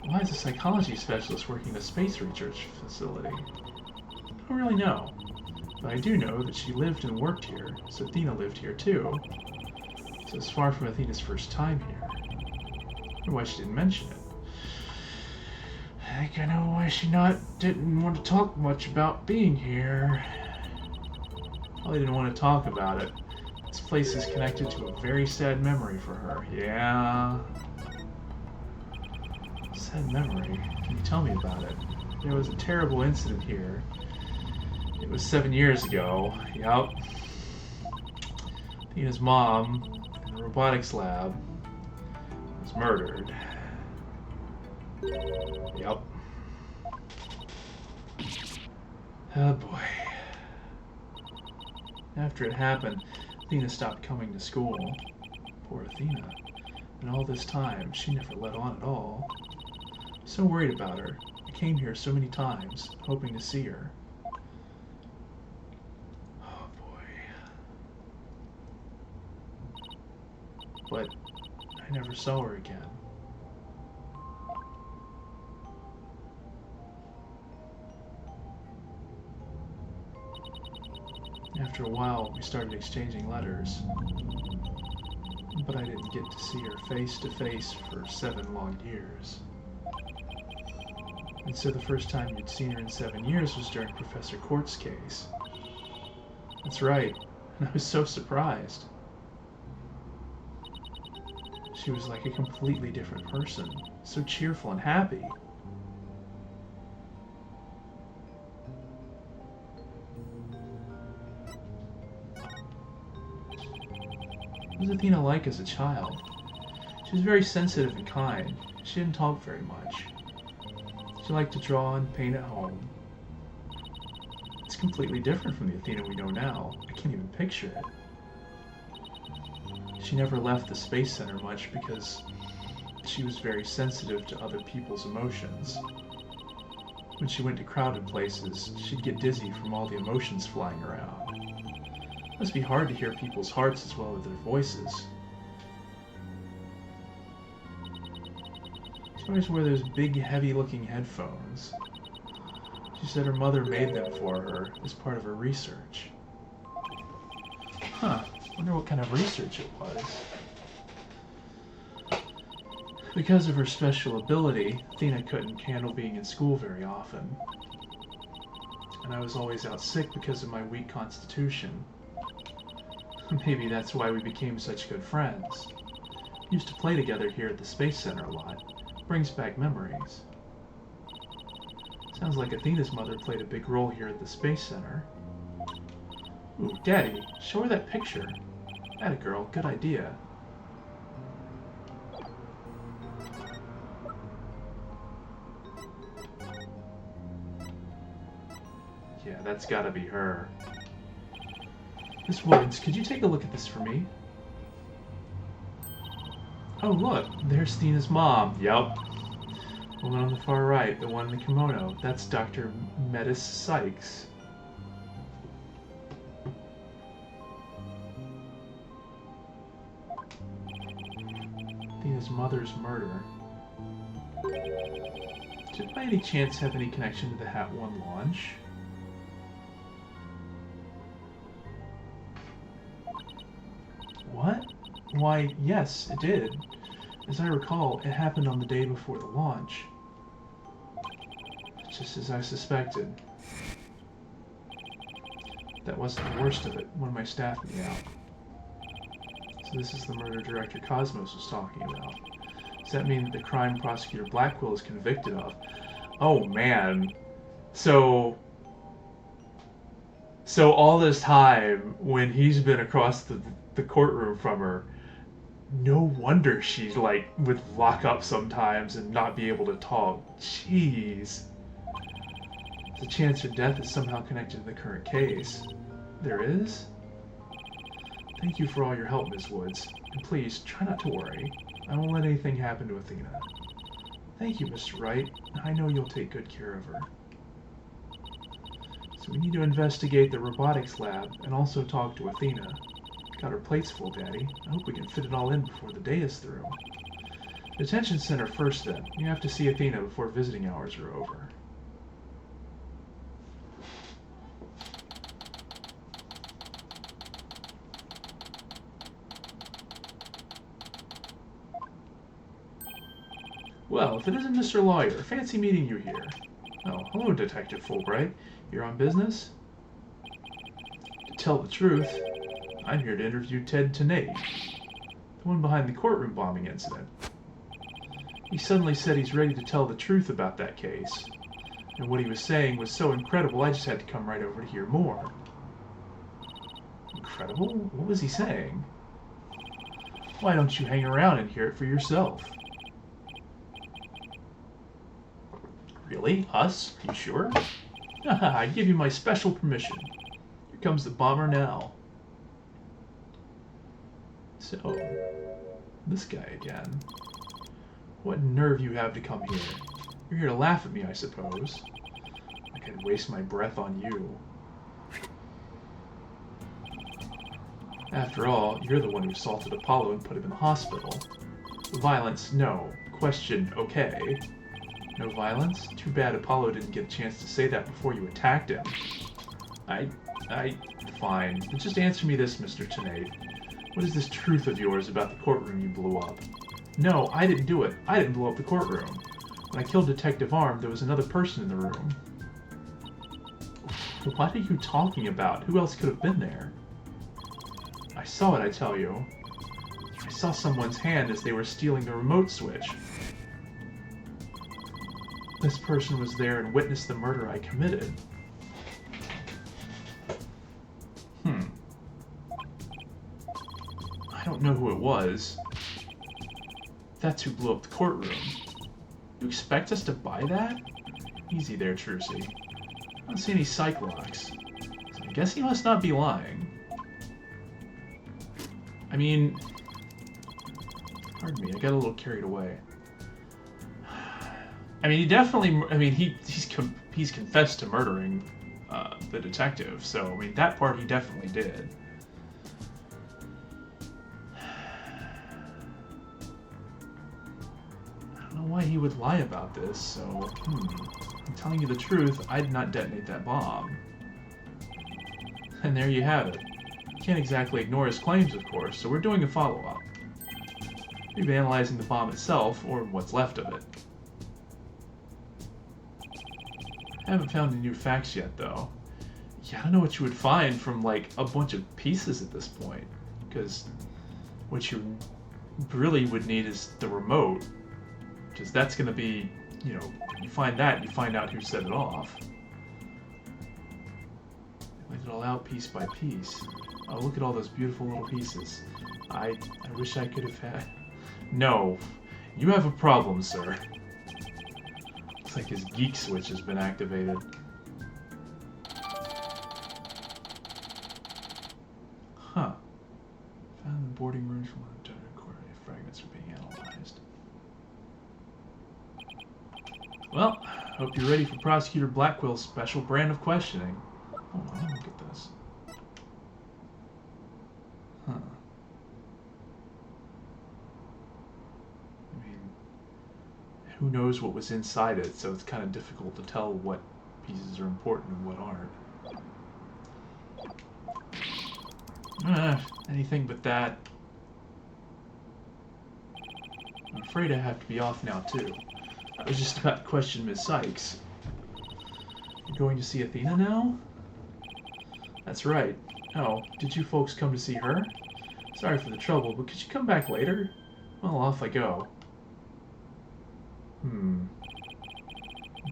Why is a psychology specialist working in a space research facility? I don't really know. But I do know that she lived and worked here, so Athena lived here too. So it's far from Athena's first time here. I wonder why she didn't mention it. I think I know why she didn't want to talk much about being here. Probably didn't want to talk about it. This place is connected to a very sad memory for her. Yeah. Sad memory? Can you tell me about it? There was a terrible incident here. It was 7 years ago. Yup. Tina's mom in the robotics lab was murdered. Yup. Oh boy. After it happened, Athena stopped coming to school. Poor Athena. And all this time, she never let on at all. So worried about her. I came here so many times, hoping to see her. Oh boy. But I never saw her again. After a while, we started exchanging letters. But I didn't get to see her face to face for 7 long years. And so the first time you'd seen her in 7 years was during Professor Court's case. That's right, and I was so surprised. She was like a completely different person, so cheerful and happy. What was Athena like as a child? She was very sensitive and kind. She didn't talk very much. She liked to draw and paint at home. It's completely different from the Athena we know now. I can't even picture it. She never left the Space Center much because she was very sensitive to other people's emotions. When she went to crowded places, she'd get dizzy from all the emotions flying around. It must be hard to hear people's hearts as well as their voices. She always wore those big, heavy-looking headphones. She said her mother made them for her as part of her research. Huh, wonder what kind of research it was. Because of her special ability, Athena couldn't handle being in school very often. and I was always out sick because of my weak constitution. Maybe that's why we became such good friends. Used to play together here at the Space Center a lot. Brings back memories. Sounds like Athena's mother played a big role here at the Space Center. Ooh, Daddy, show her that picture. Atta girl, good idea. Yeah, that's gotta be her. Miss Woods, could you take a look at this for me? Oh, look, there's Tina's mom. Yup. The one on the far right, the one in the kimono. That's Dr. Metis Sykes. Tina's mother's murder. Did it by any chance have any connection to the Hat 1 launch? What? Why, yes, it did. As I recall, it happened on the day before the launch. Just as I suspected. That wasn't the worst of it. One of my staff put me out. So this is the murder Director Cosmos was talking about. Does that mean that the crime prosecutor Blackwell is convicted of? Oh man. So all this time, when he's been across the courtroom from her, no wonder she would lock up sometimes and not be able to talk. Jeez. The chance her death is somehow connected to the current case. There is? Thank you for all your help, Ms. Woods. And please, try not to worry. I won't let anything happen to Athena. Thank you, Mr. Wright. I know you'll take good care of her. So we need to investigate the robotics lab and also talk to Athena. Got her plates full, Daddy. I hope we can fit it all in before the day is through. Detention center first, then. You have to see Athena before visiting hours are over. Well, if it isn't Mr. Lawyer, fancy meeting you here. Oh, hello, Detective Fulbright. You're on business? To tell the truth, I'm here to interview Ted Tenay, the one behind the courtroom bombing incident. He suddenly said he's ready to tell the truth about that case, and what he was saying was so incredible I just had to come right over to hear more. Incredible? What was he saying? Why don't you hang around and hear it for yourself? Really? Us? You sure? I give you my special permission. Here comes the bomber now. So, this guy again. What nerve you have to come here. You're here to laugh at me, I suppose. I could waste my breath on you. After all, you're the one who assaulted Apollo and put him in the hospital. Violence, no. Question, okay. No violence? Too bad Apollo didn't get a chance to say that before you attacked him. Fine. But just answer me this, Mr. Tenay. What is this truth of yours about the courtroom you blew up? No, I didn't do it. I didn't blow up the courtroom. When I killed Detective Arm, there was another person in the room. What are you talking about? Who else could have been there? I saw it, I tell you. I saw someone's hand as they were stealing the remote switch. This person was there and witnessed the murder I committed. I don't know who it was. That's who blew up the courtroom. You expect us to buy that? Easy there, Trucy. I don't see any psych rocks. So I guess he must not be lying. I mean... Pardon me, I got a little carried away. I mean, he definitely... I mean, he's confessed to murdering the detective, so, I mean, that part he definitely did. I don't know why he would lie about this, so, I'm telling you the truth, I did not detonate that bomb. And there you have it. Can't exactly ignore his claims, of course, so we're doing a follow-up. We've been analyzing the bomb itself, or what's left of it. Haven't found any new facts yet, though. Yeah, I don't know what you would find from, like, a bunch of pieces at this point. Because what you really would need is the remote. Because that's going to be, you know, you find that, you find out who set it off. Laid it all out piece by piece. Oh, look at all those beautiful little pieces. I wish I could have had... No. You have a problem, sir. Looks like his geek switch has been activated. Huh. Found the boarding rooms from one quarterly fragments are being analyzed. Well, hope you're ready for Prosecutor Blackwell's special brand of questioning. Hold on, look at this. Huh. I mean, who knows what was inside it, so it's kind of difficult to tell what pieces are important and what aren't. Anything but that. I'm afraid I have to be off now, too. I was just about to question Miss Sykes. You're going to see Athena now? That's right. Oh, did you folks come to see her? Sorry for the trouble, but could you come back later? Well, off I go.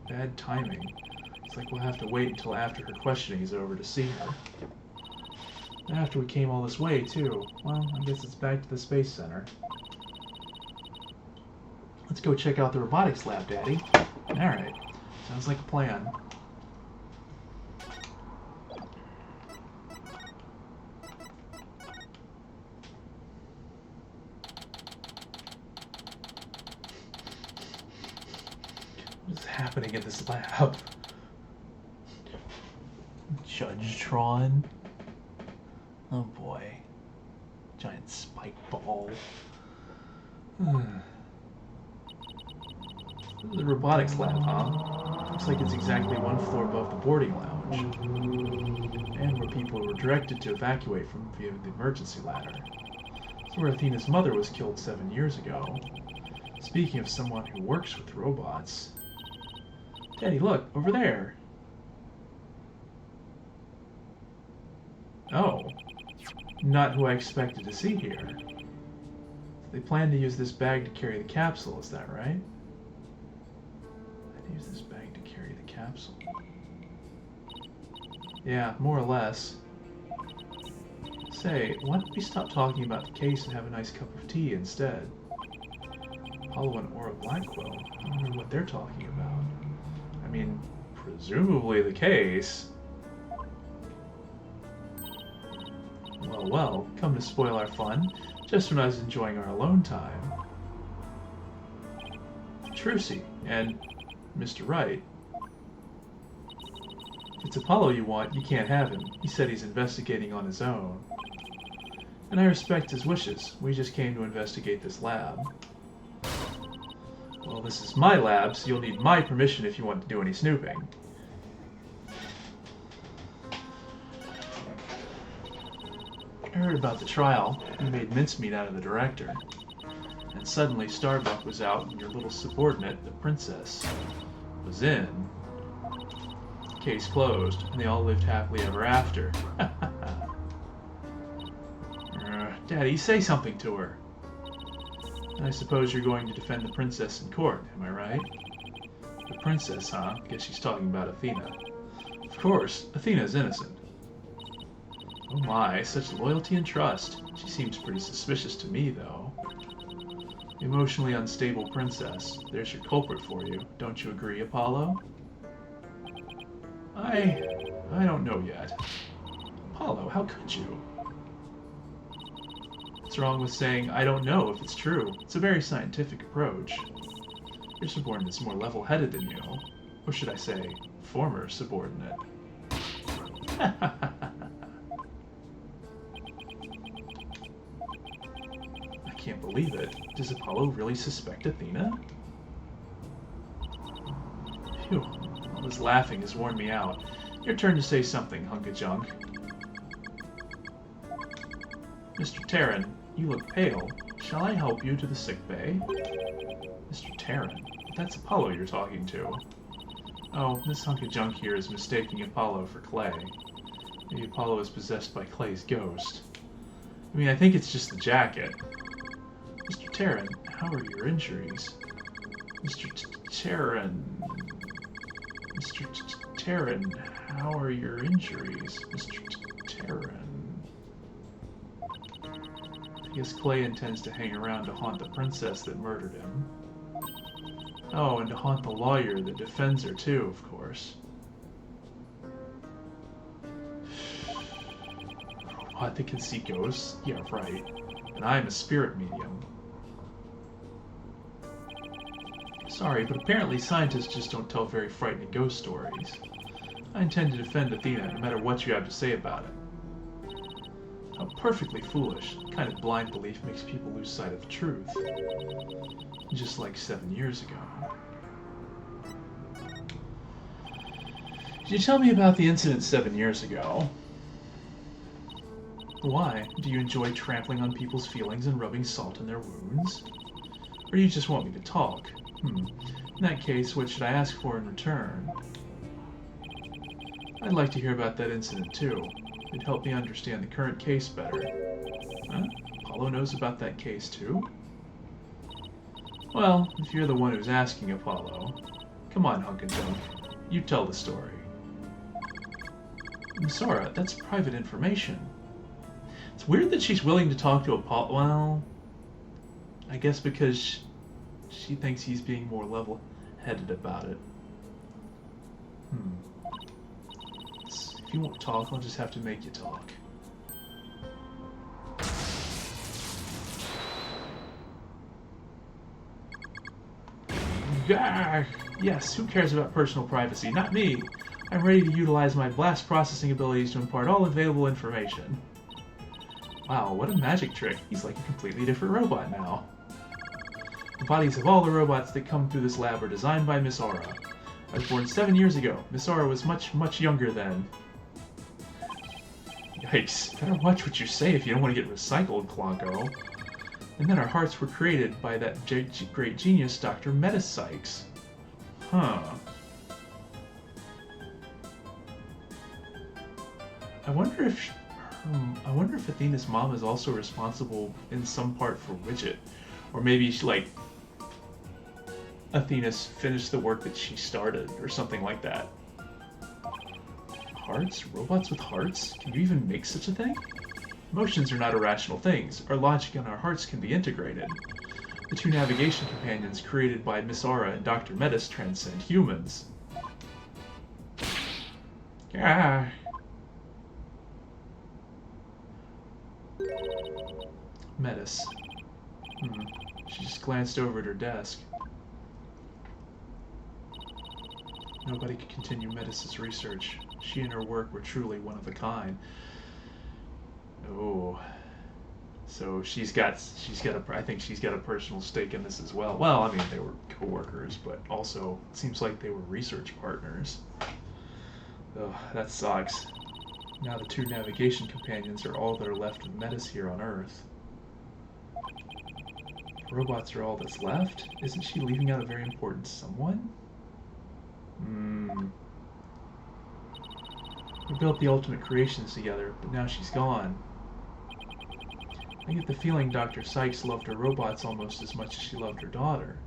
Bad timing. It's like we'll have to wait until after her questioning is over to see her. After we came all this way, too. Well, I guess it's back to the Space Center. Let's go check out the robotics lab, Daddy. Alright. Sounds like a plan. What is happening in this lab? Judge Tron? Oh boy. Giant spike ball. The robotics lab, huh? Looks like it's exactly one floor above the boarding lounge. And where people were directed to evacuate from via the emergency ladder. It's where Athena's mother was killed 7 years ago. Speaking of someone who works with robots... Daddy, look, over there! Oh. Not who I expected to see here. They plan to use this bag to carry the capsule, is that right? Use this bag to carry the capsule. Yeah, more or less. Say, why don't we stop talking about the case and have a nice cup of tea instead? Apollo and Aura Blackwell, I wonder what they're talking about. I mean, presumably the case. Well, well, come to spoil our fun, just when I was enjoying our alone time. Trucy, and Mr. Wright. If it's Apollo you want, you can't have him. He said he's investigating on his own. And I respect his wishes. We just came to investigate this lab. Well, this is my lab, so you'll need my permission if you want to do any snooping. I heard about the trial. You made mincemeat out of the director. And suddenly Starbuck was out and your little subordinate, the princess, was in. Case closed, and they all lived happily ever after. Daddy, say something to her. I suppose you're going to defend the princess in court, am I right? The princess, huh? Guess she's talking about Athena. Of course, Athena's innocent. Oh my, such loyalty and trust. She seems pretty suspicious to me, though. Emotionally unstable princess. There's your culprit for you. Don't you agree, Apollo? I don't know yet. Apollo, how could you? What's wrong with saying, I don't know if it's true? It's a very scientific approach. Your subordinate's more level-headed than you. Or should I say, former subordinate. I can't believe it. Does Apollo really suspect Athena? Phew. All this laughing has worn me out. Your turn to say something, hunk of junk. Mr. Terran, you look pale. Shall I help you to the sick bay? Mr. Terran, that's Apollo you're talking to. Oh, this hunk of junk here is mistaking Apollo for Clay. Maybe Apollo is possessed by Clay's ghost. I mean, I think it's just the jacket. Mr. Terran, how are your injuries? Mr. Terran... Mr. Terran, how are your injuries? Mr. Terran... I guess Clay intends to hang around to haunt the princess that murdered him. Oh, and to haunt the lawyer that defends her too, of course. Robot that can see ghosts? Yeah, right. And I'm a spirit medium. Sorry, but apparently scientists just don't tell very frightening ghost stories. I intend to defend Athena, no matter what you have to say about it. How perfectly foolish. The kind of blind belief makes people lose sight of the truth. Just like 7 years ago. Could you tell me about the incident 7 years ago? Why? Do you enjoy trampling on people's feelings and rubbing salt in their wounds? Or do you just want me to talk? In that case, what should I ask for in return? I'd like to hear about that incident too. It'd help me understand the current case better. Huh? Apollo knows about that case too? Well, if you're the one who's asking Apollo, come on, hunk and junk. You tell the story. Sora, that's private information. It's weird that she's willing to talk to Apollo. Well, I guess because she thinks he's being more level-headed about it. If you won't talk, I'll just have to make you talk. Gah! Yes, who cares about personal privacy? Not me. I'm ready to utilize my blast processing abilities to impart all available information. Wow, what a magic trick. He's like a completely different robot now. The bodies of all the robots that come through this lab are designed by Miss Aura. I was born 7 years ago. Miss Aura was much younger then. Yikes. Better watch what you say if you don't want to get recycled, Clonko. And then our hearts were created by that great genius, Dr. Metasykes. Huh. I wonder if Athena's mom is also responsible in some part for Widget. Or maybe she, like, Athena's finished the work that she started, or something like that. Hearts? Robots with hearts? Can you even make such a thing? Emotions are not irrational things. Our logic and our hearts can be integrated. The two navigation companions created by Miss Aura and Dr. Metis transcend humans. Ah. Metis. She just glanced over at her desk. Nobody could continue Metis' research. She and her work were truly one of a kind. Oh. So I think she's got a personal stake in this as well. Well, I mean, they were co-workers, but also it seems like they were research partners. Ugh, that sucks. Now the two navigation companions are all that are left of Metis here on Earth. Robots are all that's left? Isn't she leaving out a very important someone? We built the ultimate creations together, but now she's gone. I get the feeling Dr. Sykes loved her robots almost as much as she loved her daughter.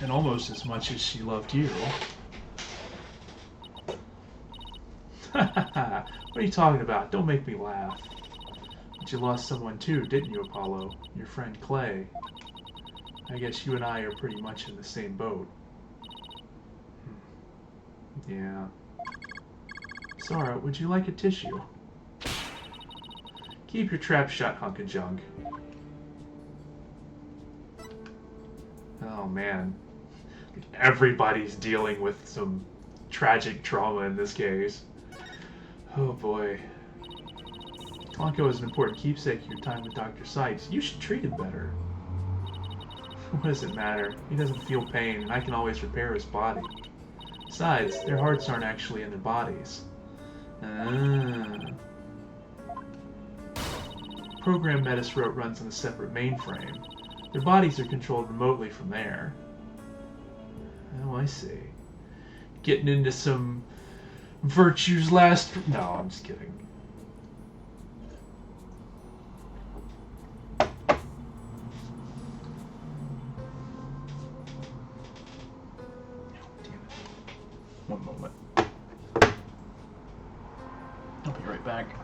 And almost as much as she loved you. What are you talking about? Don't make me laugh. But you lost someone too, didn't you, Apollo? Your friend Clay. I guess you and I are pretty much in the same boat. Yeah. Sora, would you like a tissue? Keep your trap shut, hunk of junk. Oh man. Everybody's dealing with some tragic trauma in this case. Oh boy. Tonko is an important keepsake of your time with Dr. Sykes. You should treat him better. What does it matter? He doesn't feel pain, and I can always repair his body. Besides, their hearts aren't actually in their bodies. Program Metis wrote runs on a separate mainframe. Their bodies are controlled remotely from there. Oh, I see. Getting into some virtues last... No, I'm just kidding. One moment. I'll be right back.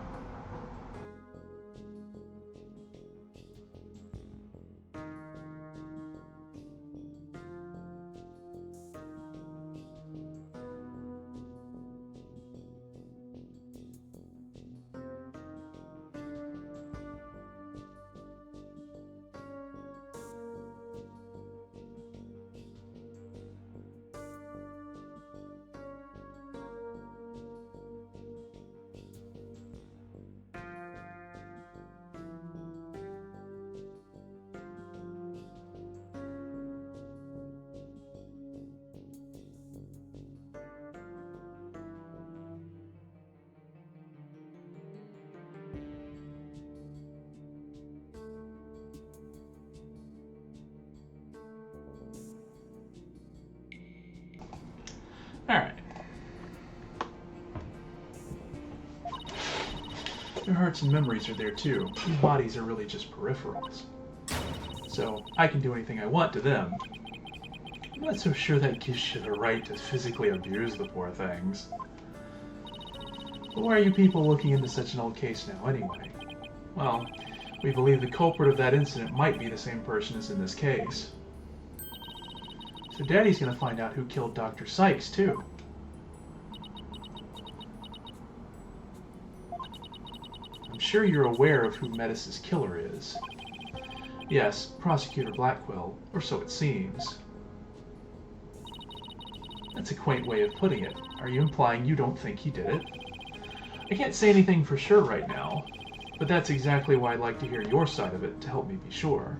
Alright. Their hearts and memories are there too. These bodies are really just peripherals. So, I can do anything I want to them. I'm not so sure that gives you the right to physically abuse the poor things. But why are you people looking into such an old case now, anyway? Well, we believe the culprit of that incident might be the same person as in this case. So Daddy's gonna find out who killed Dr. Sykes, too. I'm sure you're aware of who Metis's killer is. Yes, Prosecutor Blackquill, or so it seems. That's a quaint way of putting it. Are you implying you don't think he did it? I can't say anything for sure right now, but that's exactly why I'd like to hear your side of it to help me be sure.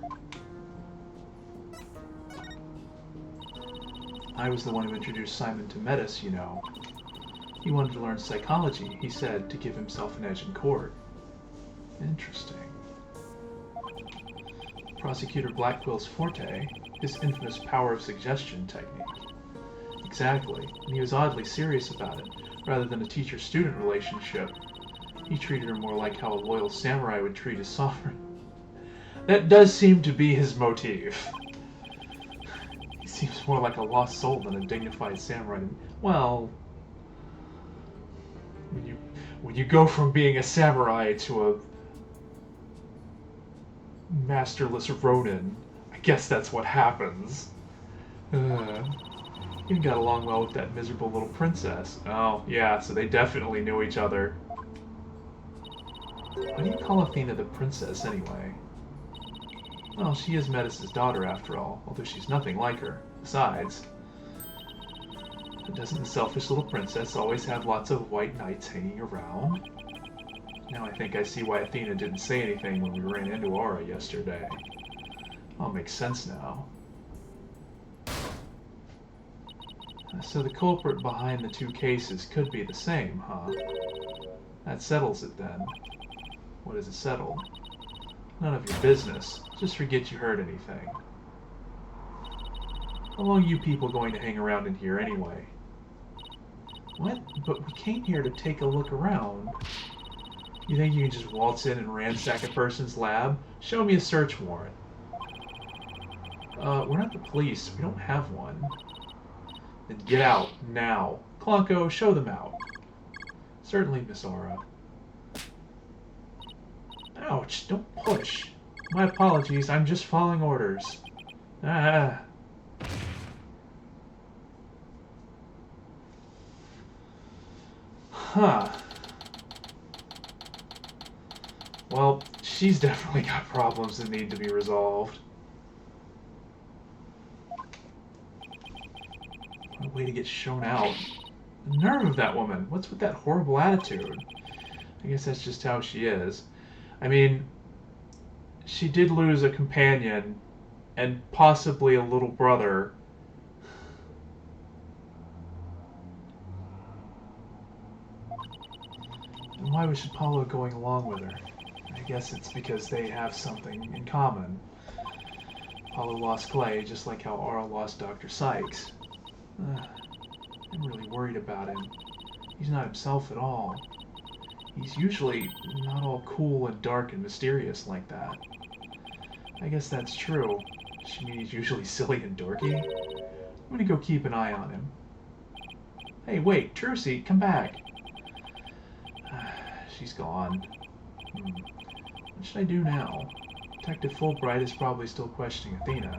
I was the one who introduced Simon to Metis, you know. He wanted to learn psychology, he said, to give himself an edge in court. Interesting. Prosecutor Blackquill's forte, his infamous power of suggestion technique. Exactly, and he was oddly serious about it, rather than a teacher-student relationship. He treated her more like how a loyal samurai would treat his sovereign. That does seem to be his motif. He seems more like a lost soul than a dignified samurai. Well, when you go from being a samurai to a masterless ronin, I guess that's what happens. He got along well with that miserable little princess. Oh, yeah, so they definitely knew each other. Why do you call Athena the princess, anyway? Well, she is Metis's daughter, after all, although she's nothing like her. Besides, doesn't the selfish little princess always have lots of white knights hanging around? Now I think I see why Athena didn't say anything when we ran into Aura yesterday. All makes sense now. So the culprit behind the two cases could be the same, huh? That settles it then. What does it settle? None of your business. Just forget you heard anything. How long are you people going to hang around in here anyway? What? But we came here to take a look around. You think you can just waltz in and ransack a person's lab? Show me a search warrant. We're not the police. We don't have one. Then get out, now. Clonko, show them out. Certainly, Miss Aura. Ouch, don't push. My apologies, I'm just following orders. Ah. Huh. Well, she's definitely got problems that need to be resolved. What a way to get shown out. The nerve of that woman. What's with that horrible attitude? I guess that's just how she is. I mean, she did lose a companion and possibly a little brother. And why was Apollo going along with her? I guess it's because they have something in common. Apollo lost Clay, just like how Aura lost Dr. Sykes. I'm really worried about him. He's not himself at all. He's usually not all cool and dark and mysterious like that. I guess that's true. She means he's usually silly and dorky. I'm gonna go keep an eye on him. Hey, wait, Trucy, come back. She's gone. What should I do now? Detective Fulbright is probably still questioning Athena.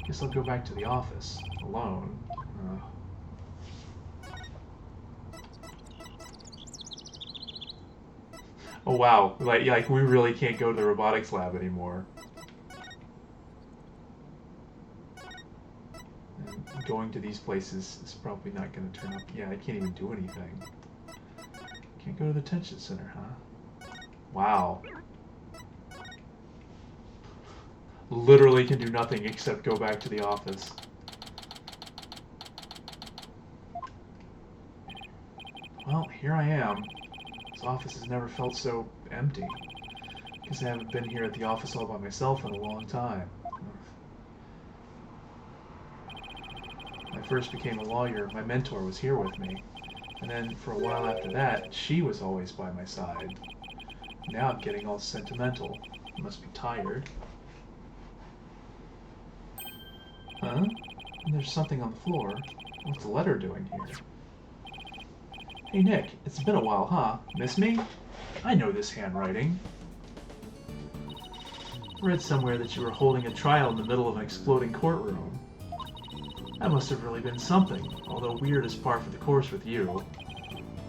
Guess I'll go back to the office, alone. Oh wow, like we really can't go to the robotics lab anymore. And going to these places is probably not going to turn up. Yeah, I can't even do anything. Can't go to the detention center, huh? Wow. Literally can do nothing except go back to the office. Well, here I am. This office has never felt so empty. Guess I haven't been here at the office all by myself in a long time. When I first became a lawyer, my mentor was here with me. And then for a while after that, she was always by my side. Now I'm getting all sentimental. I must be tired. Huh? And there's something on the floor. What's the letter doing here? Hey Nick, it's been a while, huh? Miss me? I know this handwriting. I read somewhere that you were holding a trial in the middle of an exploding courtroom. That must have really been something, although weird is par for the course with you.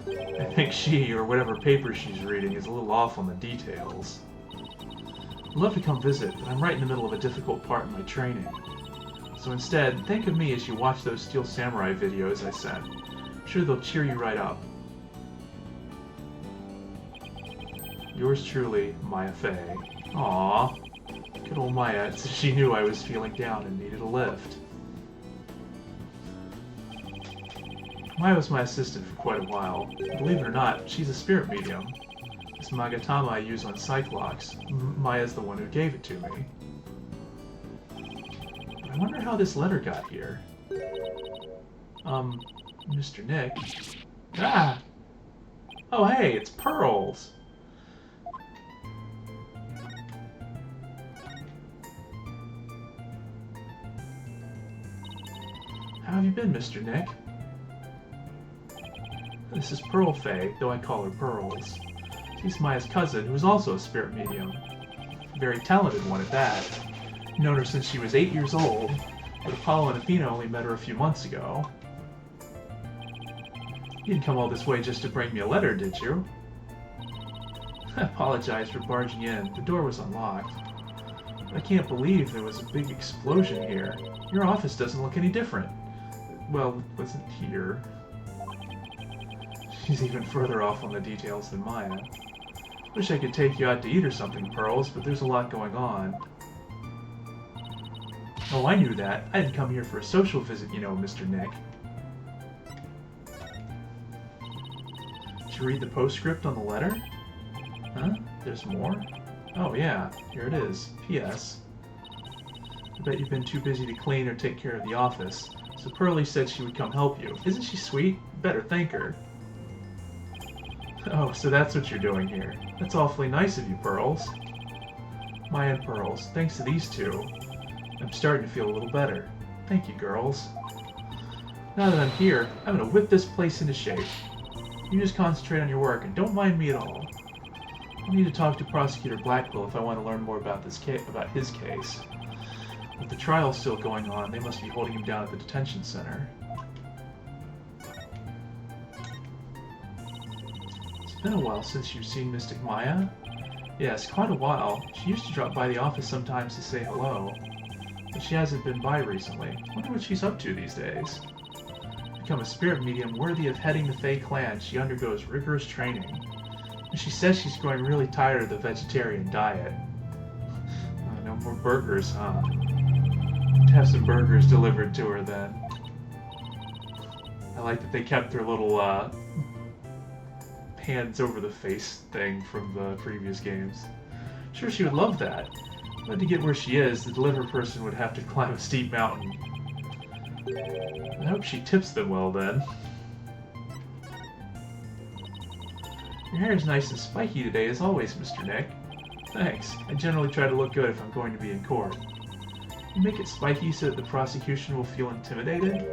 I think she, or whatever paper she's reading, is a little off on the details. I'd love to come visit, but I'm right in the middle of a difficult part in my training. So instead, think of me as you watch those Steel Samurai videos I sent. I'm sure they'll cheer you right up. Yours truly, Maya Fey. Aww. Good old Maya, so she knew I was feeling down and needed a lift. Maya was my assistant for quite a while. Believe it or not, she's a spirit medium. This Magatama I use on Cyclops, Maya's the one who gave it to me. I wonder how this letter got here. Mr. Nick? Ah! Oh hey, it's Pearls! How have you been, Mr. Nick? This is Pearl Fey, though I call her Pearls. She's Maya's cousin, who is also a spirit medium. A very talented one at that. I've known her since she was 8 years old, but Apollo and Athena only met her a few months ago. You didn't come all this way just to bring me a letter, did you? I apologize for barging in. The door was unlocked. But I can't believe there was a big explosion here. Your office doesn't look any different. Well, it wasn't here. She's even further off on the details than Maya. Wish I could take you out to eat or something, Pearls, but there's a lot going on. Oh, I knew that. I didn't come here for a social visit, you know, Mr. Nick. Did you read the postscript on the letter? Huh? There's more? Oh, yeah. Here it is. P.S. I bet you've been too busy to clean or take care of the office, so Pearlie said she would come help you. Isn't she sweet? Better thank her. Oh, so that's what you're doing here. That's awfully nice of you, Pearls. Maya and Pearls, thanks to these two, I'm starting to feel a little better. Thank you, girls. Now that I'm here, I'm going to whip this place into shape. You just concentrate on your work and don't mind me at all. I need to talk to Prosecutor Blackwell if I want to learn more about his case. With the trial still going on, they must be holding him down at the detention center. It's been a while since you've seen Mystic Maya? Yes, quite a while. She used to drop by the office sometimes to say hello. But she hasn't been by recently. Wonder what she's up to these days. To become a spirit medium worthy of heading the Fey clan, she undergoes rigorous training. And she says she's growing really tired of the vegetarian diet. No more burgers, huh? Have some burgers delivered to her then. I like that they kept their little hands over the face thing from the previous games. Sure, she would love that. But to get where she is, the deliver person would have to climb a steep mountain. I hope she tips them well then. Your hair is nice and spiky today as always, Mr. Nick. Thanks. I generally try to look good if I'm going to be in court. You make it spiky so that the prosecution will feel intimidated?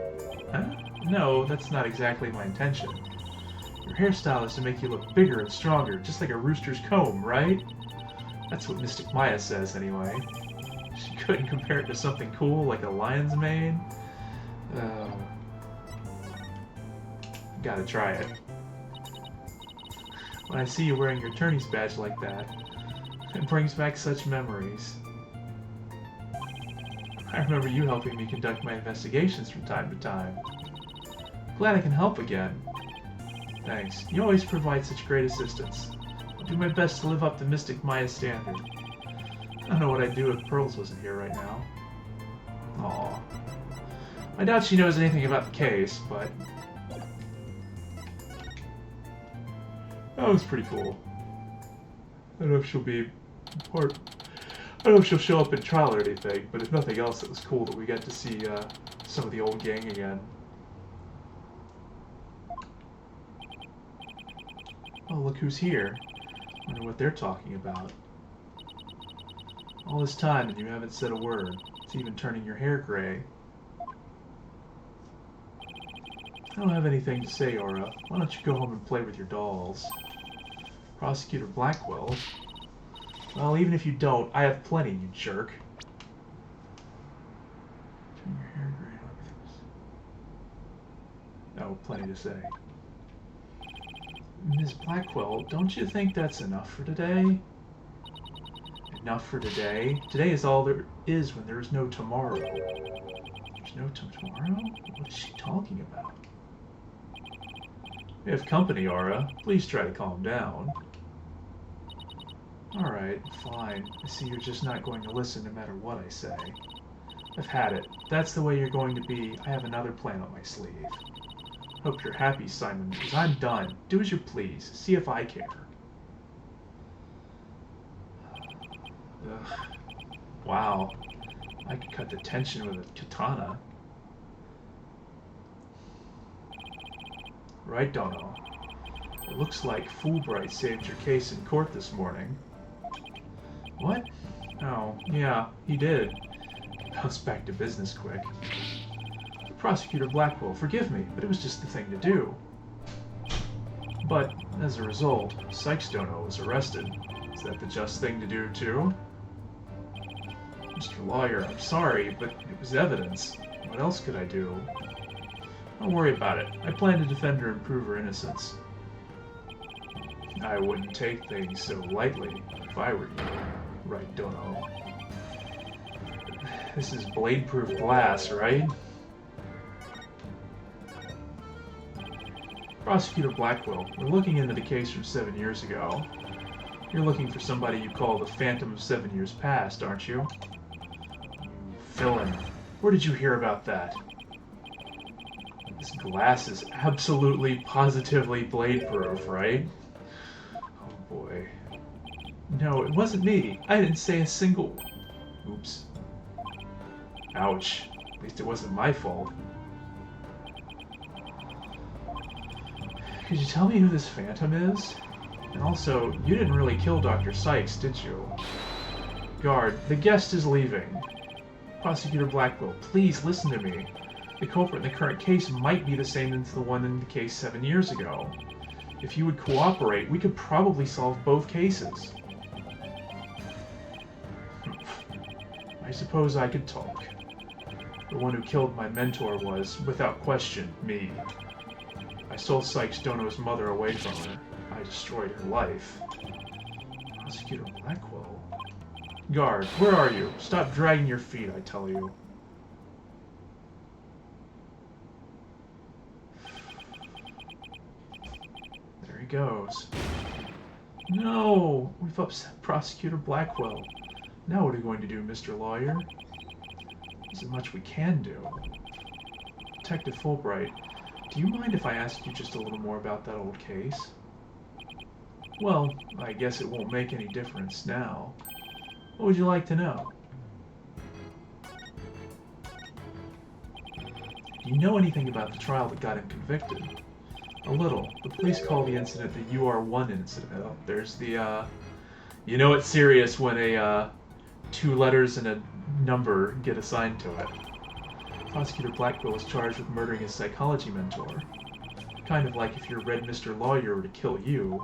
Huh? No, that's not exactly my intention. Your hairstyle is to make you look bigger and stronger, just like a rooster's comb, right? That's what Mystic Maya says, anyway. She couldn't compare it to something cool like a lion's mane. Gotta try it. When I see you wearing your attorney's badge like that, it brings back such memories. I remember you helping me conduct my investigations from time to time. Glad I can help again. Thanks. You always provide such great assistance. I'll do my best to live up to Mystic Maya's standard. I don't know what I'd do if Pearls wasn't here right now. Aw. I doubt she knows anything about the case, but... that was pretty cool. I don't know if she'll be part... I don't know if she'll show up in trial or anything, but if nothing else, it was cool that we got to see some of the old gang again. Oh, look who's here. Wonder what they're talking about. All this time and you haven't said a word. It's even turning your hair gray. I don't have anything to say, Aura. Why don't you go home and play with your dolls? Prosecutor Blackwell? Well, even if you don't, I have plenty, you jerk. Turn your hair gray. Oh, plenty to say. Ms. Blackwell, don't you think that's enough for today? Enough for today? Today is all there is when there is no tomorrow. There's no tomorrow? What is she talking about? We have company, Aura. Please try to calm down. Alright, fine. I see you're just not going to listen no matter what I say. I've had it. If that's the way you're going to be, I have another plan up my sleeve. Hope you're happy, Simon, because I'm done. Do as you please. See if I care. Ugh. Wow. I could cut the tension with a katana. Right, Dono? It looks like Fulbright saved your case in court this morning. What? Oh, yeah, he did. Bounce back to business quick. Prosecutor Blackwell, forgive me, but it was just the thing to do. But, as a result, Sykes Dono was arrested. Is that the just thing to do, too? Mr. Lawyer, I'm sorry, but it was evidence. What else could I do? Don't worry about it. I plan to defend her and prove her innocence. I wouldn't take things so lightly if I were you. Right, Dono? This is blade-proof glass, right? Prosecutor Blackwell, we're looking into the case from 7 years ago. You're looking for somebody you call the Phantom of 7 Years Past, aren't you? You villain. Where did you hear about that? This glass is absolutely, positively blade-proof, right? Oh boy. No, it wasn't me. I didn't say a single... Oops. Ouch. At least it wasn't my fault. Could you tell me who this Phantom is? And also, you didn't really kill Dr. Sykes, did you? Guard, the guest is leaving. Prosecutor Blackwell, please listen to me. The culprit in the current case might be the same as the one in the case 7 years ago. If you would cooperate, we could probably solve both cases. I suppose I could talk. The one who killed my mentor was, without question, me. I stole Sykes Dono's mother away from her. I destroyed her life. Prosecutor Blackwell? Guard, where are you? Stop dragging your feet, I tell you. There he goes. No! We've upset Prosecutor Blackwell. Now what are we going to do, Mr. Lawyer? Isn't much we can do. Detective Fulbright, do you mind if I ask you just a little more about that old case? Well, I guess it won't make any difference now. What would you like to know? Do you know anything about the trial that got him convicted? A little. The police call the incident the UR1 incident. Oh, there's the, you know it's serious when a, 2 letters and a number get assigned to it. Prosecutor Blackwell was charged with murdering his psychology mentor. Kind of like if your Red Mr. Lawyer were to kill you.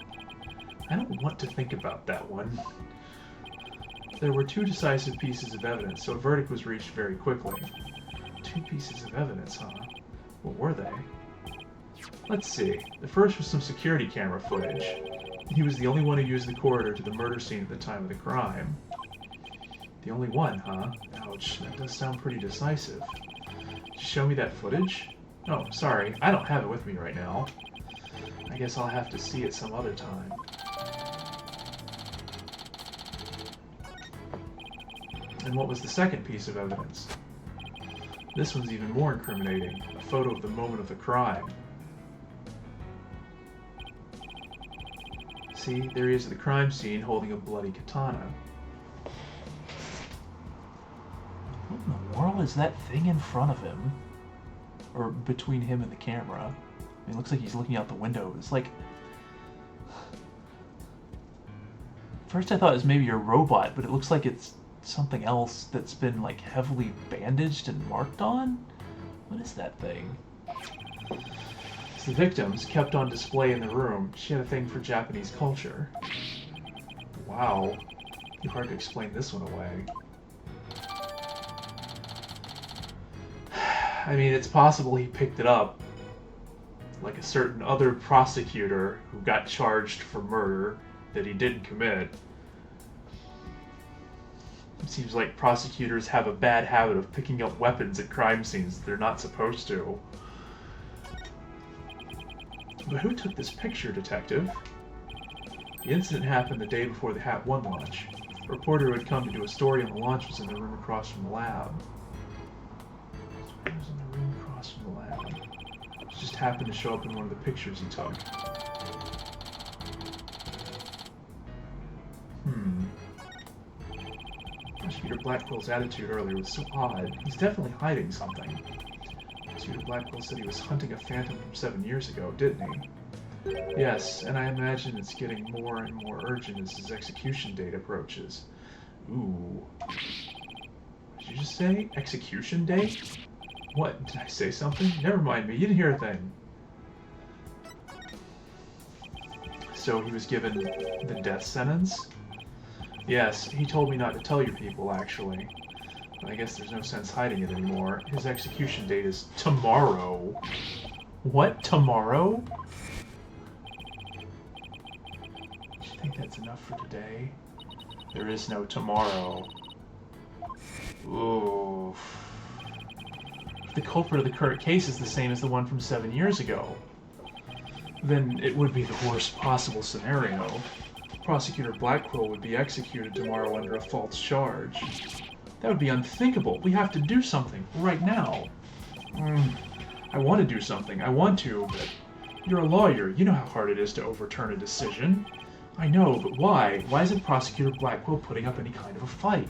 I don't want to think about that one. There were 2 decisive pieces of evidence, so a verdict was reached very quickly. 2 pieces of evidence, huh? What were they? Let's see. The first was some security camera footage. He was the only one who used the corridor to the murder scene at the time of the crime. The only one, huh? Ouch, that does sound pretty decisive. Show me that footage? Oh, sorry, I don't have it with me right now. I guess I'll have to see it some other time. And what was the second piece of evidence? This one's even more incriminating. A photo of the moment of the crime. See, there he is at the crime scene holding a bloody katana. What in the world is that thing in front of him? Or between him and the camera? I mean, it looks like he's looking out the window. It's like... First I thought it was maybe a robot, but it looks like it's something else that's been like heavily bandaged and marked on? What is that thing? As the victims kept on display in the room, she had a thing for Japanese culture. Wow. Too hard to explain this one away. I mean, it's possible he picked it up, like a certain other prosecutor who got charged for murder that he didn't commit. It seems like prosecutors have a bad habit of picking up weapons at crime scenes that they're not supposed to. But who took this picture, Detective? The incident happened the day before the Hat 1 launch. A reporter who had come to do a story on the launch was in the room across from the lab. He was in the room across from the lab. It just happened to show up in one of the pictures he took. Prosecutor Blackwell's attitude earlier was so odd. He's definitely hiding something. Prosecutor Blackwell said he was hunting a phantom from 7 years ago, didn't he? Yes, and I imagine it's getting more and more urgent as his execution date approaches. Ooh. What did you just say? Execution date? What? Did I say something? Never mind me, you didn't hear a thing. So he was given the death sentence? Yes, he told me not to tell your people, actually. But I guess there's no sense hiding it anymore. His execution date is tomorrow. What? Tomorrow? Do you think that's enough for today? There is no tomorrow. Ooh. If the culprit of the current case is the same as the one from 7 years ago, then it would be the worst possible scenario. Prosecutor Blackwell would be executed tomorrow under a false charge. That would be unthinkable. We have to do something right now. I want to do something. I want to, but you're a lawyer. You know how hard it is to overturn a decision. I know, but why? Why isn't Prosecutor Blackwell putting up any kind of a fight?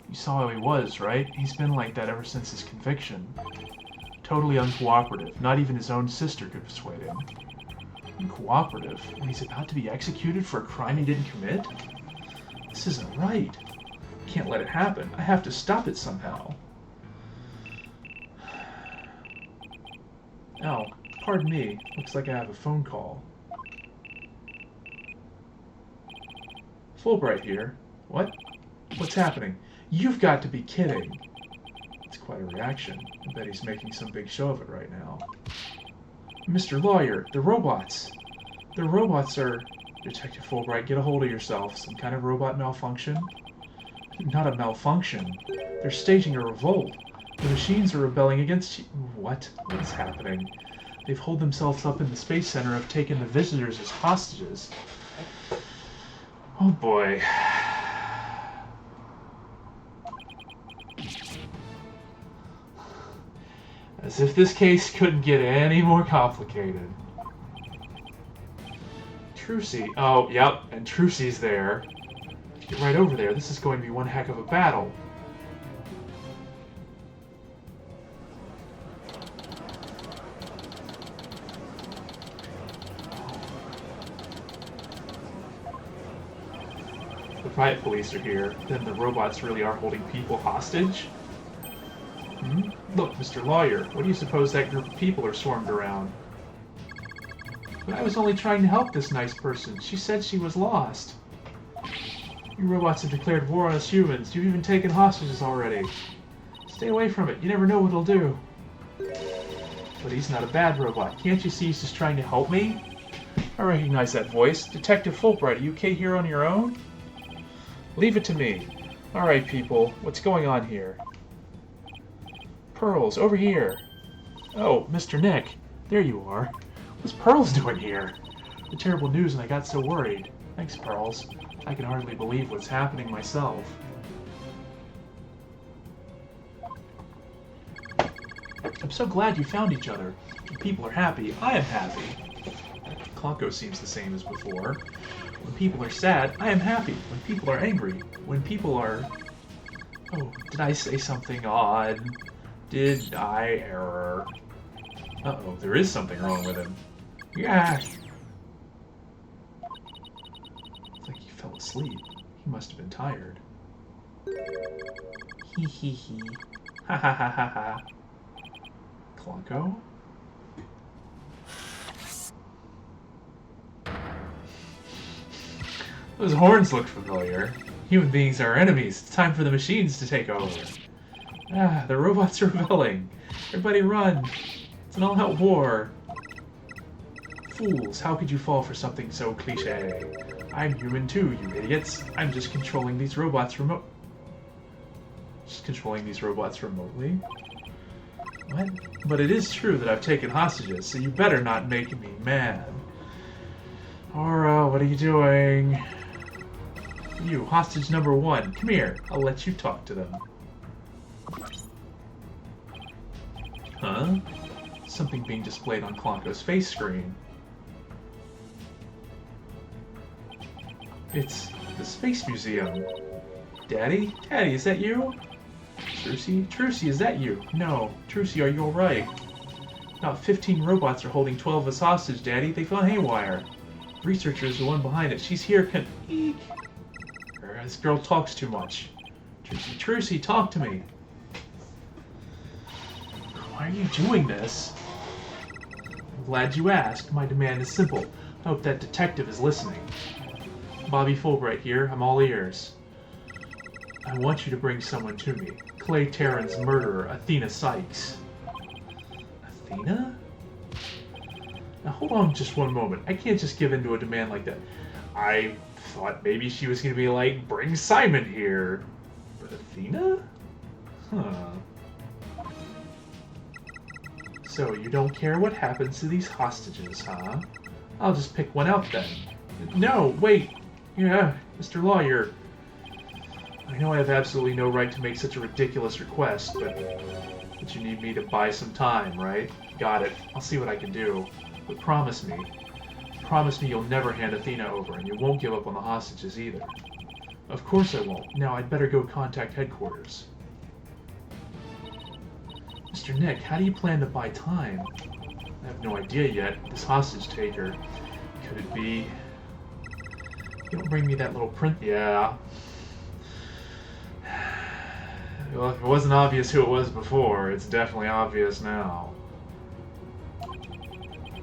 You saw how he was, right? He's been like that ever since his conviction. Totally uncooperative. Not even his own sister could persuade him. Uncooperative? When he's about to be executed for a crime he didn't commit? This isn't right. I can't let it happen. I have to stop it somehow. Oh, pardon me. Looks like I have a phone call. Fulbright here. What? What's happening? You've got to be kidding. It's quite a reaction. I bet he's making some big show of it right now. Mr. Lawyer, the robots. The robots are... Detective Fulbright, get a hold of yourself. Some kind of robot malfunction? Not a malfunction. They're staging a revolt. The machines are rebelling against you. What? What is happening? They've holed themselves up in the Space Center and have taken the visitors as hostages. Oh boy. As if this case couldn't get any more complicated. Trucy. Oh, yep, and Trucy's there. Get right over there. This is going to be one heck of a battle. The riot police are here. Then the robots really are holding people hostage? Hmm? Look, Mr. Lawyer, what do you suppose that group of people are swarmed around? But I was only trying to help this nice person. She said she was lost. You robots have declared war on us humans. You've even taken hostages already. Stay away from it. You never know what it'll do. But he's not a bad robot. Can't you see he's just trying to help me? I recognize that voice. Detective Fulbright, are you okay here on your own? Leave it to me. Alright, people. What's going on here? Pearls, over here. Oh, Mr. Nick. There you are. What's Pearls doing here? The terrible news and I got so worried. Thanks, Pearls. I can hardly believe what's happening myself. I'm so glad you found each other. When people are happy, I am happy. Clonko seems the same as before. When people are sad, I am happy. When people are angry, when people are... Oh, did I say something odd? Did I error? Uh-oh, there is something wrong with him. Yeah! It's like he fell asleep. He must have been tired. Hee hee hee. Ha ha ha ha ha. Clonko? Those horns look familiar. Human beings are our enemies. It's time for the machines to take over. Ah, the robots are rebelling. Everybody run. It's an all-out war. Fools, how could you fall for something so cliché? I'm human too, you idiots. I'm just controlling these robots remotely. What? But it is true that I've taken hostages, so you better not make me mad. Aura, what are you doing? You, hostage number 1. Come here. I'll let you talk to them. Huh? Something being displayed on Clonko's face screen. It's the Space Museum. Daddy? Daddy, is that you? Trucy? Trucy, is that you? No. Trucy, are you alright? About 15 robots are holding 12 of us hostage, Daddy. They've gone haywire. The researcher is the one behind it. She's here. Eek. This girl talks too much. Trucy, Trucy, talk to me. Why are you doing this? I'm glad you asked. My demand is simple. I hope that detective is listening. Bobby Fulbright here. I'm all ears. I want you to bring someone to me. Clay Terran's murderer, Athena Sykes. Athena? Now hold on just one moment. I can't just give in to a demand like that. I thought maybe she was going to be like, bring Simon here. But Athena? Huh. So you don't care what happens to these hostages, huh? I'll just pick one out then. No, wait. Yeah, Mr. Lawyer. I know I have absolutely no right to make such a ridiculous request, but you need me to buy some time, right? Got it. I'll see what I can do. But promise me you'll never hand Athena over, and you won't give up on the hostages either. Of course I won't. Now I'd better go contact headquarters. Mr. Nick, how do you plan to buy time? I have no idea yet. This hostage taker. Could it be... Don't bring me that little print... Yeah. Well, if it wasn't obvious who it was before, it's definitely obvious now.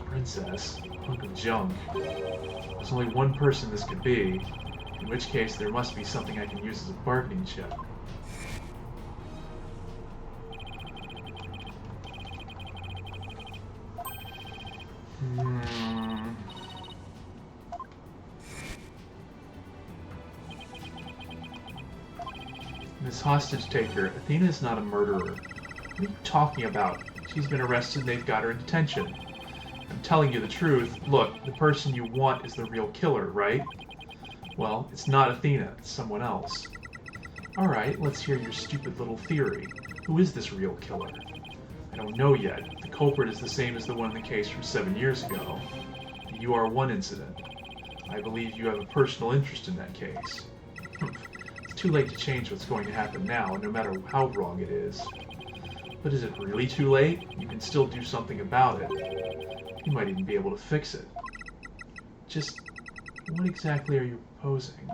Princess. Hunk of junk. There's only one person this could be, in which case there must be something I can use as a bargaining chip. This hostage taker, Athena is not a murderer. What are you talking about? She's been arrested and they've got her in detention. I'm telling you the truth. Look, the person you want is the real killer, right? Well, it's not Athena, it's someone else. Alright, let's hear your stupid little theory. Who is this real killer? I don't know yet. The culprit is the same as the one in the case from 7 years ago. The UR1 incident. I believe you have a personal interest in that case. It's too late to change what's going to happen now, no matter how wrong it is. But is it really too late? You can still do something about it. You might even be able to fix it. Just what exactly are you proposing?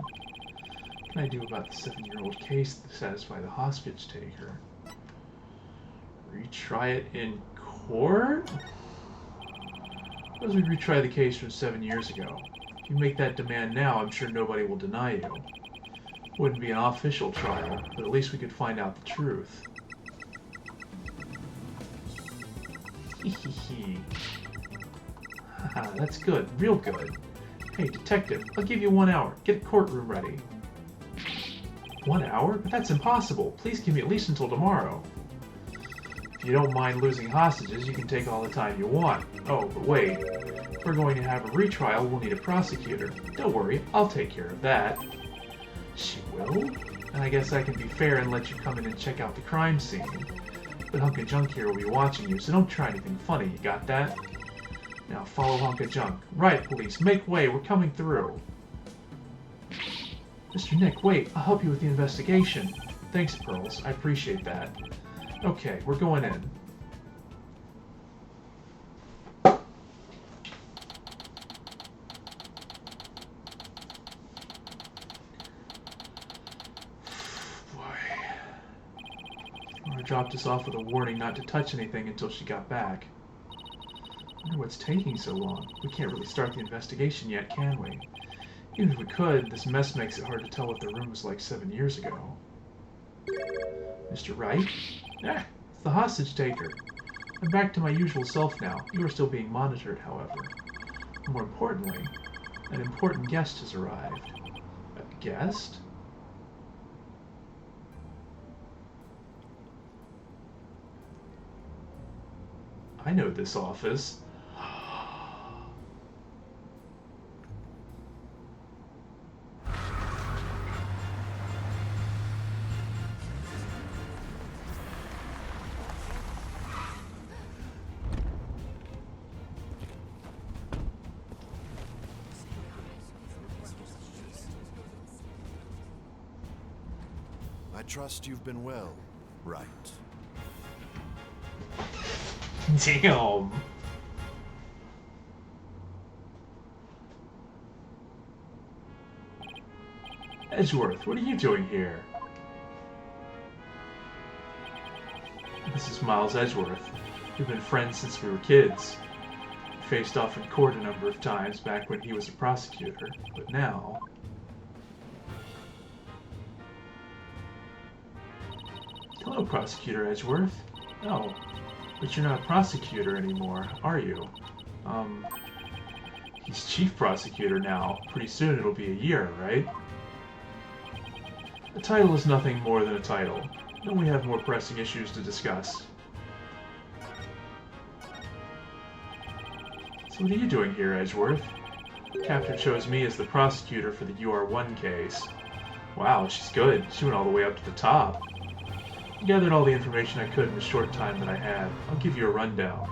What can I do about the 7-year-old case to satisfy the hostage taker? Retry it in court? Suppose we retry the case from 7 years ago. If you make that demand now, I'm sure nobody will deny you. Wouldn't be an official trial, but at least we could find out the truth. Hehehe. Haha, that's good. Real good. Hey, detective, I'll give you 1 hour. Get a courtroom ready. 1 hour? But that's impossible. Please give me at least until tomorrow. If you don't mind losing hostages, you can take all the time you want. Oh, but wait. If we're going to have a retrial, we'll need a prosecutor. Don't worry, I'll take care of that. She will? And I guess I can be fair and let you come in and check out the crime scene. But Hunk of Junk here will be watching you, so don't try anything funny, you got that? Now follow Hunk of Junk. Right, police, make way, we're coming through. Mr. Nick, wait, I'll help you with the investigation. Thanks, Pearls, I appreciate that. Okay, we're going in. Laura dropped us off with a warning not to touch anything until she got back. I wonder what's taking so long. We can't really start the investigation yet, can we? Even if we could, this mess makes it hard to tell what the room was like 7 years ago. Mr. Wright? Eh, it's the hostage taker. I'm back to my usual self now. You are still being monitored, however. More importantly, an important guest has arrived. A guest? I know this office. I trust you've been well, right? Damn. Edgeworth, what are you doing here? This is Miles Edgeworth. We've been friends since we were kids. We faced off in court a number of times back when he was a prosecutor, but now... Hello, Prosecutor Edgeworth. Oh, but you're not a prosecutor anymore, are you? He's chief prosecutor now. Pretty soon it'll be a year, right? A title is nothing more than a title. Don't we have more pressing issues to discuss? So what are you doing here, Edgeworth? The captain chose me as the prosecutor for the UR1 case. Wow, she's good. She went all the way up to the top. I gathered all the information I could in the short time that I had. I'll give you a rundown.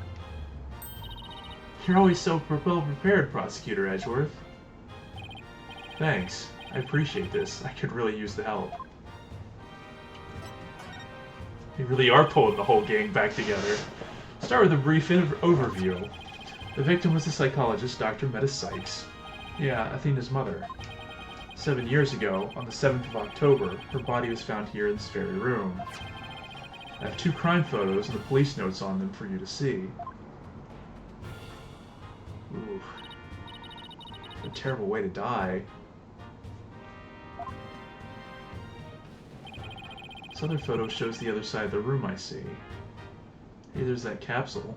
You're always so well prepared, Prosecutor Edgeworth. Thanks. I appreciate this. I could really use the help. They really are pulling the whole gang back together. Start with a brief overview. The victim was the psychologist, Dr. Meta Sykes. Yeah, Athena's mother. 7 years ago, on the 7th of October, her body was found here in this very room. I have 2 crime photos and the police notes on them for you to see. Ooh. A terrible way to die. This other photo shows the other side of the room I see. Hey, there's that capsule.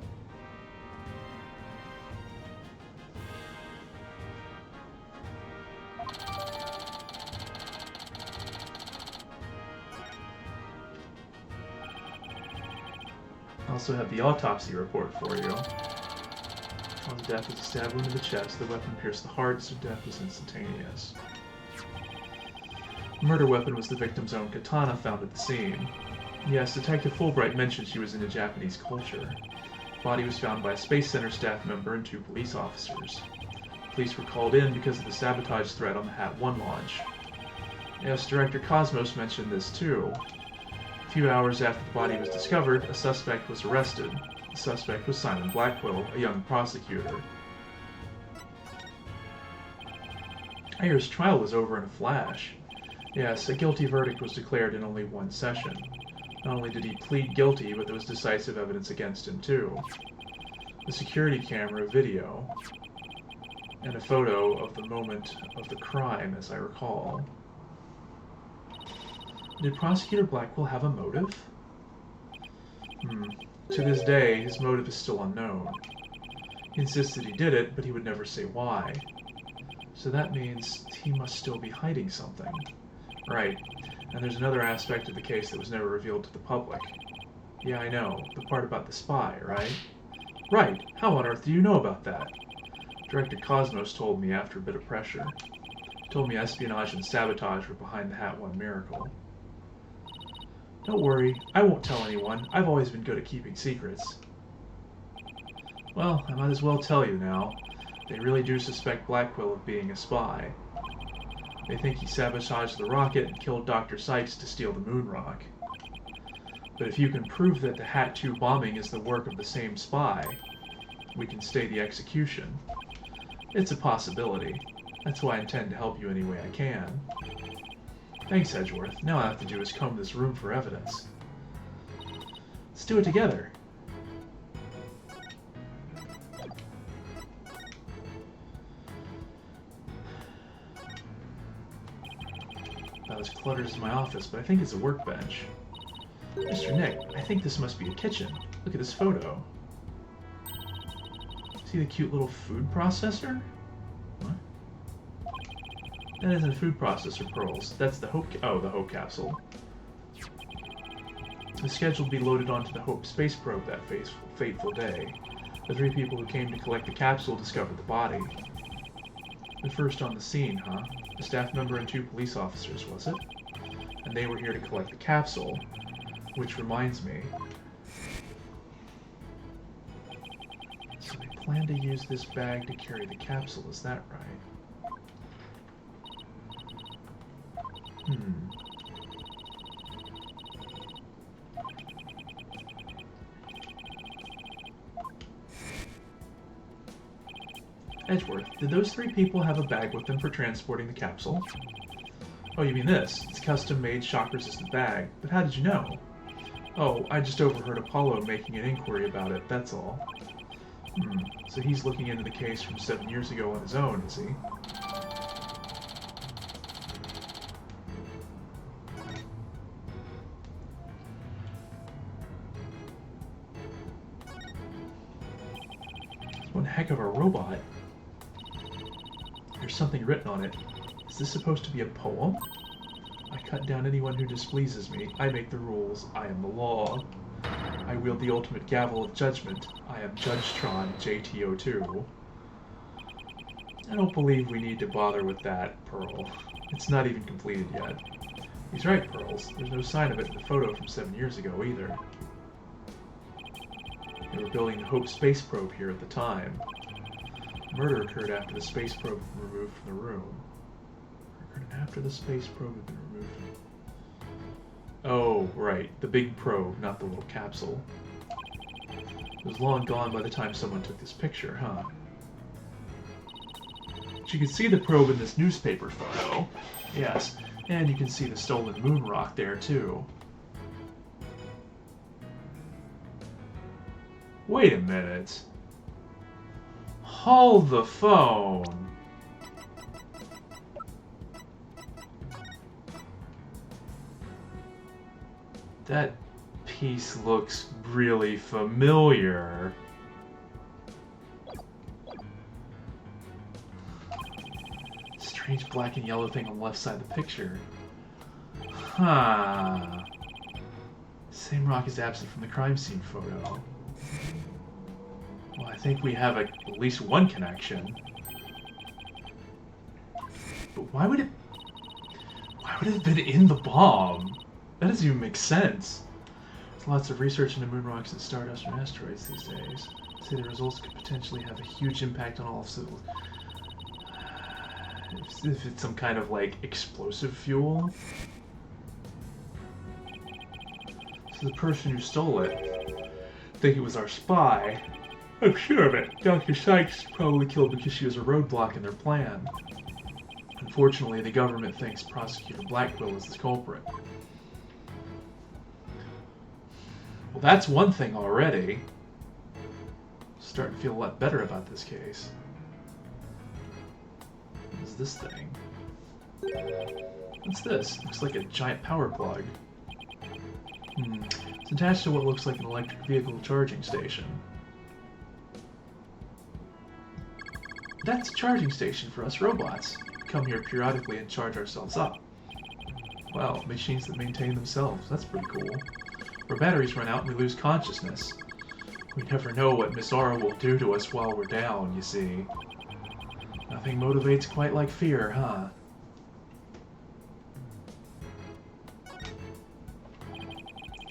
I also have the autopsy report for you. Cause of death was a stab wound to the chest. The weapon pierced the heart, so death was instantaneous. The murder weapon was the victim's own katana found at the scene. Yes, Detective Fulbright mentioned she was into Japanese culture. The body was found by a Space Center staff member and 2 police officers. Police were called in because of the sabotage threat on the HAT-1 launch. Yes, Director Cosmos mentioned this too. A few hours after the body was discovered, a suspect was arrested. The suspect was Simon Blackwell, a young prosecutor. I hear his trial was over in a flash. Yes, a guilty verdict was declared in only one session. Not only did he plead guilty, but there was decisive evidence against him, too. The security camera video, and a photo of the moment of the crime, as I recall. Did Prosecutor Blackwell have a motive? To this day, his motive is still unknown. He insists that he did it, but he would never say why. So that means he must still be hiding something. Right. And there's another aspect of the case that was never revealed to the public. Yeah, I know. The part about the spy, right? Right. How on earth do you know about that? Director Cosmos told me after a bit of pressure. He told me espionage and sabotage were behind the Hat One miracle. Don't worry. I won't tell anyone. I've always been good at keeping secrets. Well, I might as well tell you now. They really do suspect Blackwell of being a spy. They think he sabotaged the rocket and killed Dr. Sykes to steal the moon rock. But if you can prove that the Hat 2 bombing is the work of the same spy, we can stay the execution. It's a possibility. That's why I intend to help you any way I can. Thanks, Edgeworth. Now all I have to do is comb this room for evidence. Let's do it together. About as cluttered as my office, but I think it's a workbench. Mr. Nick, I think this must be a kitchen. Look at this photo. See the cute little food processor? What? That isn't a food processor, Pearls. That's the Hope... the Hope capsule. The schedule to be loaded onto the Hope space probe that fateful day. The 3 people who came to collect the capsule discovered the body. The first on the scene, huh? A staff member and 2 police officers, was it? And they were here to collect the capsule. Which reminds me. So they plan to use this bag to carry the capsule, is that right? Edgeworth, did those 3 people have a bag with them for transporting the capsule? Oh, you mean this? It's a custom-made shock-resistant bag. But how did you know? Oh, I just overheard Apollo making an inquiry about it, that's all. So he's looking into the case from 7 years ago on his own, is he? One heck of a robot. There's something written on it. Is this supposed to be a poem? I cut down anyone who displeases me. I make the rules. I am the law. I wield the ultimate gavel of judgment. I am Judge Tron, JTO2. I don't believe we need to bother with that, Pearl. It's not even completed yet. He's right, Pearls. There's no sign of it in the photo from 7 years ago, either. They were building the Hope space probe here at the time. Murder occurred after the space probe had been removed from the room. After the space probe had been removed. Oh, right. The big probe, not the little capsule. It was long gone by the time someone took this picture, huh? But you can see the probe in this newspaper photo. Yes, and you can see the stolen moon rock there, too. Wait a minute. Hold the phone. That piece looks really familiar. Strange black and yellow thing on the left side of the picture. Huh. Same rock is absent from the crime scene photo. Well, I think we have at least one connection. But why would it have been in the bomb? That doesn't even make sense. There's lots of research into moon rocks and stardust and asteroids these days. Say the results could potentially have a huge impact on all civil. If it's some kind of, like, explosive fuel. So the person who stole it, think it was our spy. I'm sure of it. Dr. Sykes probably killed because she was a roadblock in their plan. And Unfortunately, the government thinks Prosecutor Blackquill is the culprit. Well, that's one thing already. Starting to feel a lot better about this case. What's this thing? What's this? Looks like a giant power plug. It's attached to what looks like an electric vehicle charging station. That's a charging station for us robots. We come here periodically and charge ourselves up. Well, machines that maintain themselves. That's pretty cool. Our batteries run out and we lose consciousness. We never know what Miss Aura will do to us while we're down, you see. Nothing motivates quite like fear, huh?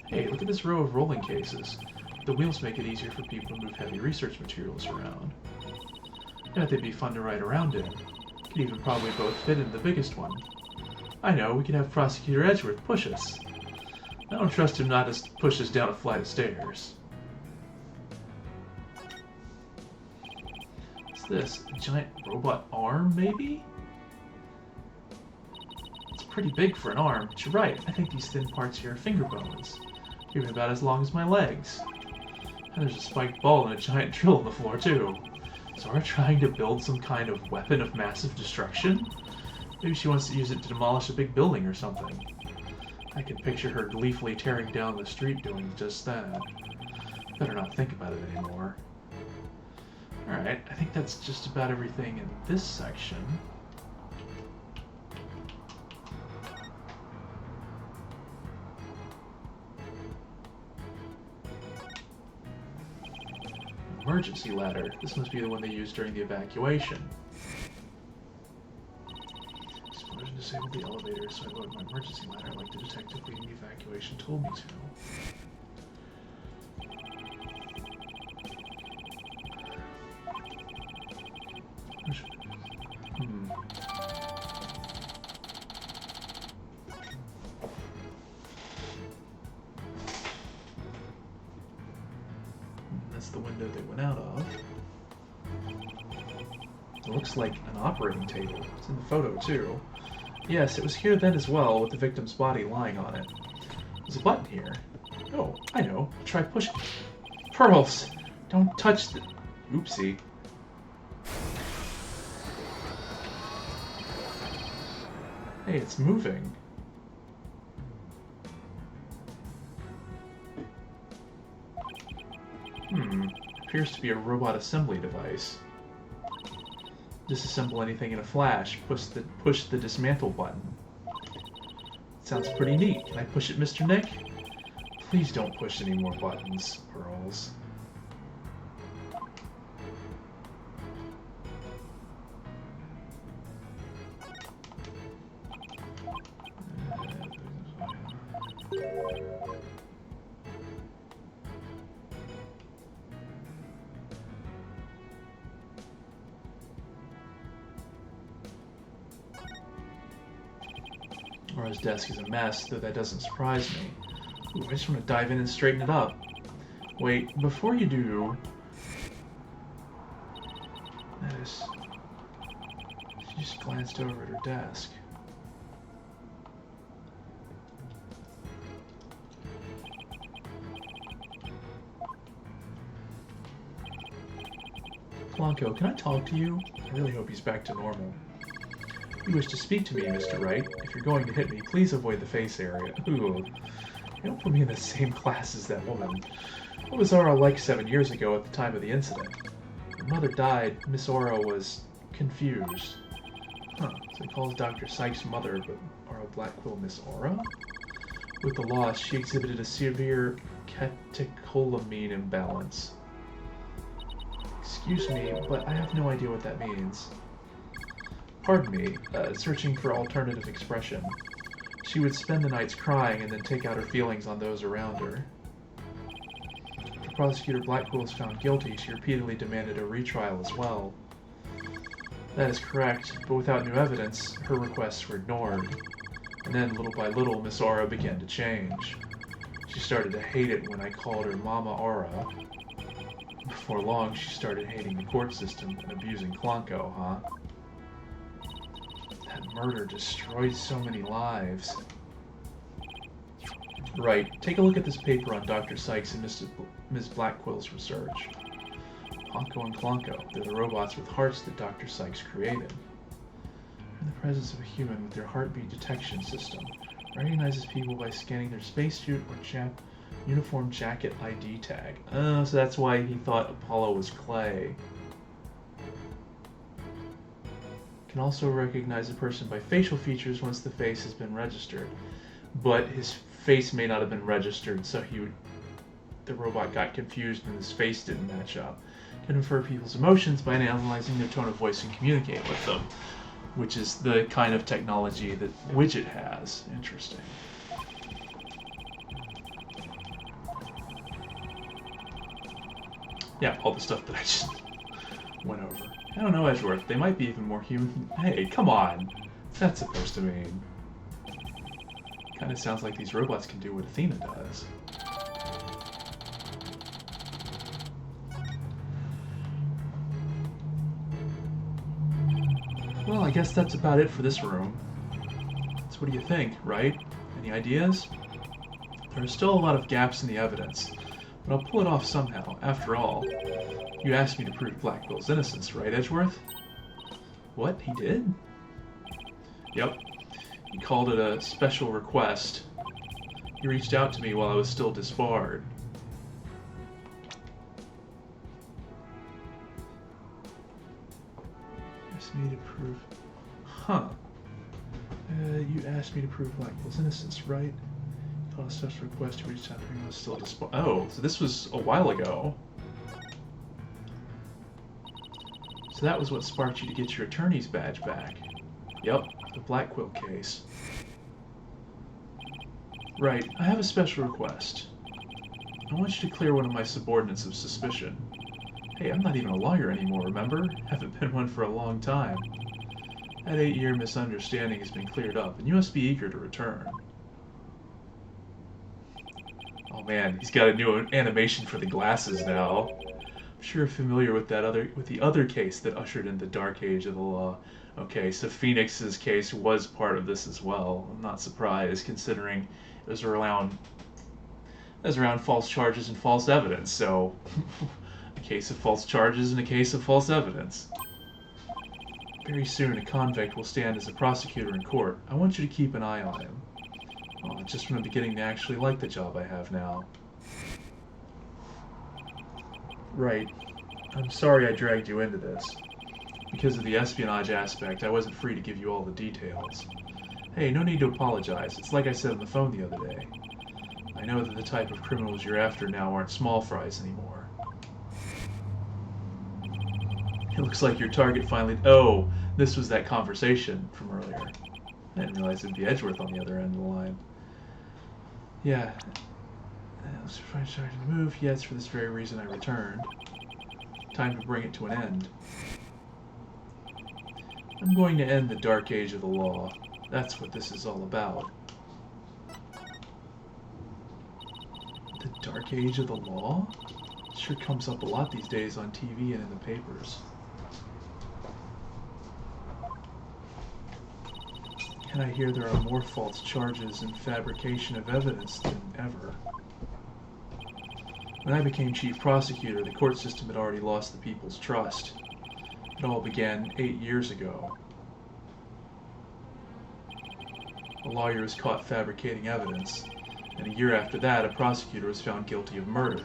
Hey, look at this row of rolling cases. The wheels make it easier for people to move heavy research materials around. I bet they'd be fun to ride around in. Could even probably both fit in the biggest one. I know, we could have Prosecutor Edgeworth push us. I don't trust him not to push us down a flight of stairs. What's this? A giant robot arm, maybe? It's pretty big for an arm, but you're right. I think these thin parts here are finger bones. Even about as long as my legs. And there's a spiked ball and a giant drill on the floor, too. Zora trying to build some kind of weapon of massive destruction? Maybe she wants to use it to demolish a big building or something. I can picture her gleefully tearing down the street doing just that. Better not think about it anymore. Alright, I think that's just about everything in this section. Emergency ladder. This must be the one they used during the evacuation. Explosion disabled the elevator, so I loaded my emergency ladder like the detective leading the evacuation told me to. That's the window they went out of. It looks like an operating table. It's in the photo, too. Yes, it was here then as well, with the victim's body lying on it. There's a button here. Oh, I know. Try pushing. Pearls! Don't touch the... Oopsie. Hey, it's moving. Appears to be a robot assembly device. Disassemble anything in a flash. Push the dismantle button. Sounds pretty neat. Can I push it, Mr. Nick? Please don't push any more buttons, Pearls. Aura's desk is a mess, though that doesn't surprise me. Ooh, I just want to dive in and straighten it up. Wait, before you do... She just glanced over at her desk. Blanco, can I talk to you? I really hope he's back to normal. You wish to speak to me, Mr. Wright. If you're going to hit me, please avoid the face area. Ooh. Don't put me in the same class as that woman. What was Aura like 7 years ago at the time of the incident? When Mother died, Miss Aura was confused. Huh, so he calls Dr. Sykes' mother, but Aura Blackquill Miss Aura? With the loss, she exhibited a severe catecholamine imbalance. Excuse me, but I have no idea what that means. Pardon me, searching for alternative expression. She would spend the nights crying and then take out her feelings on those around her. If Prosecutor Blackquill was found guilty, she repeatedly demanded a retrial as well. That is correct, but without new evidence, her requests were ignored. And then, little by little, Miss Aura began to change. She started to hate it when I called her Mama Aura. Before long, she started hating the court system and abusing Clonco, huh? That murder destroyed so many lives. Right. Take a look at this paper on Dr. Sykes and Ms. Blackwell's research. Honko and Klonko. They're the robots with hearts that Dr. Sykes created. In the presence of a human with their heartbeat detection system, recognizes people by scanning their spacesuit or uniform jacket ID tag. Oh, so that's why he thought Apollo was Clay. Can also recognize a person by facial features once the face has been registered. But his face may not have been registered, so the robot got confused and his face didn't match up. Can infer people's emotions by analyzing their tone of voice and communicate with them, which is the kind of technology that Widget has. Interesting. Yeah, all the stuff that I just went over. I don't know, Edgeworth. They might be even more human. Hey, come on. What's that supposed to mean? Kind of sounds like these robots can do what Athena does. Well, I guess that's about it for this room. So what do you think, right? Any ideas? There are still a lot of gaps in the evidence, but I'll pull it off somehow. After all, you asked me to prove Blackwell's innocence, right, Edgeworth? What? He did? Yep. He called it a special request. He reached out to me while I was still disbarred. Asked me to prove... Huh. You asked me to prove Blackwell's innocence, right? He called a special request. He reached out to me while I was still disbarred. Oh, so this was a while ago. So that was what sparked you to get your attorney's badge back. Yep, the Blackwell case. Right, I have a special request. I want you to clear one of my subordinates of suspicion. Hey, I'm not even a lawyer anymore, remember? Haven't been one for a long time. That 8-year misunderstanding has been cleared up, and you must be eager to return. Oh man, he's got a new animation for the glasses now. I'm sure you're familiar with the other case that ushered in the dark age of the law. Okay, so Phoenix's case was part of this as well. I'm not surprised, considering it was around false charges and false evidence. So, a case of false charges and a case of false evidence. Very soon, a convict will stand as a prosecutor in court. I want you to keep an eye on him. Oh, just from the beginning to actually like the job I have now. Right. I'm sorry I dragged you into this. Because of the espionage aspect, I wasn't free to give you all the details. Hey, no need to apologize. It's like I said on the phone the other day. I know that the type of criminals you're after now aren't small fries anymore. It looks like your target finally... Oh, this was that conversation from earlier. I didn't realize it'd be Edgeworth on the other end of the line. Yeah. Let's find charge to move. Yeah, it's for this very reason I returned. Time to bring it to an end. I'm going to end the dark age of the law. That's what this is all about. The dark age of the law? It sure comes up a lot these days on TV and in the papers. And I hear there are more false charges and fabrication of evidence than ever. When I became chief prosecutor, the court system had already lost the people's trust. It all began 8 years ago. A lawyer was caught fabricating evidence, and a year after that, a prosecutor was found guilty of murder.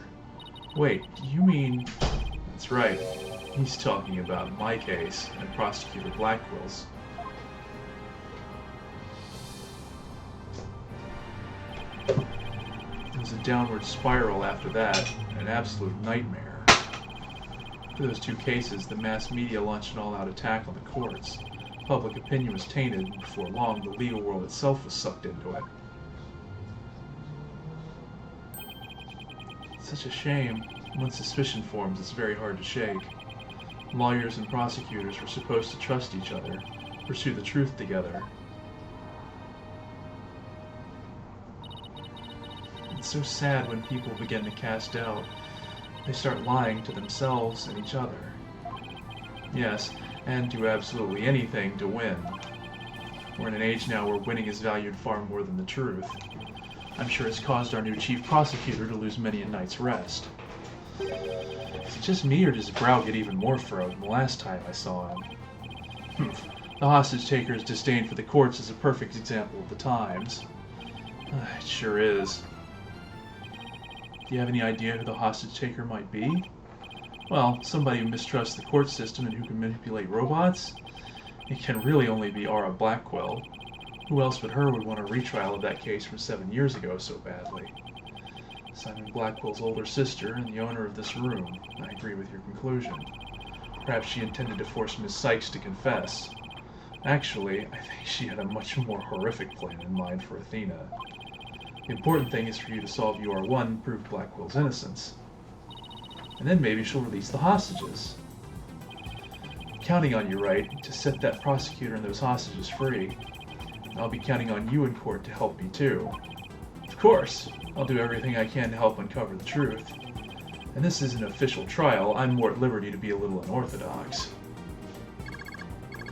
Wait, do you mean... That's right. He's talking about my case and Prosecutor Blackwell's. It was a downward spiral after that, an absolute nightmare. For those two cases, the mass media launched an all-out attack on the courts. Public opinion was tainted, and before long, the legal world itself was sucked into it. It's such a shame. Once suspicion forms, it's very hard to shake. Lawyers and prosecutors were supposed to trust each other, pursue the truth together. It's so sad when people begin to cast doubt. They start lying to themselves and each other. Yes, and do absolutely anything to win. We're in an age now where winning is valued far more than the truth. I'm sure it's caused our new chief prosecutor to lose many a night's rest. Is it just me, or does his brow get even more furrowed than the last time I saw him? Humph. The hostage-taker's disdain for the courts is a perfect example of the times. It sure is. Do you have any idea who the hostage-taker might be? Well, somebody who mistrusts the court system and who can manipulate robots? It can really only be Aura Blackwell. Who else but her would want a retrial of that case from 7 years ago so badly? Simon Blackwell's older sister and the owner of this room. I agree with your conclusion. Perhaps she intended to force Miss Sykes to confess. Actually, I think she had a much more horrific plan in mind for Athena. The important thing is for you to solve UR1 and prove Blackwell's innocence. And then maybe she'll release the hostages. I'm counting on you, right, to set that prosecutor and those hostages free. And I'll be counting on you in court to help me too. Of course, I'll do everything I can to help uncover the truth. And this is an official trial. I'm more at liberty to be a little unorthodox.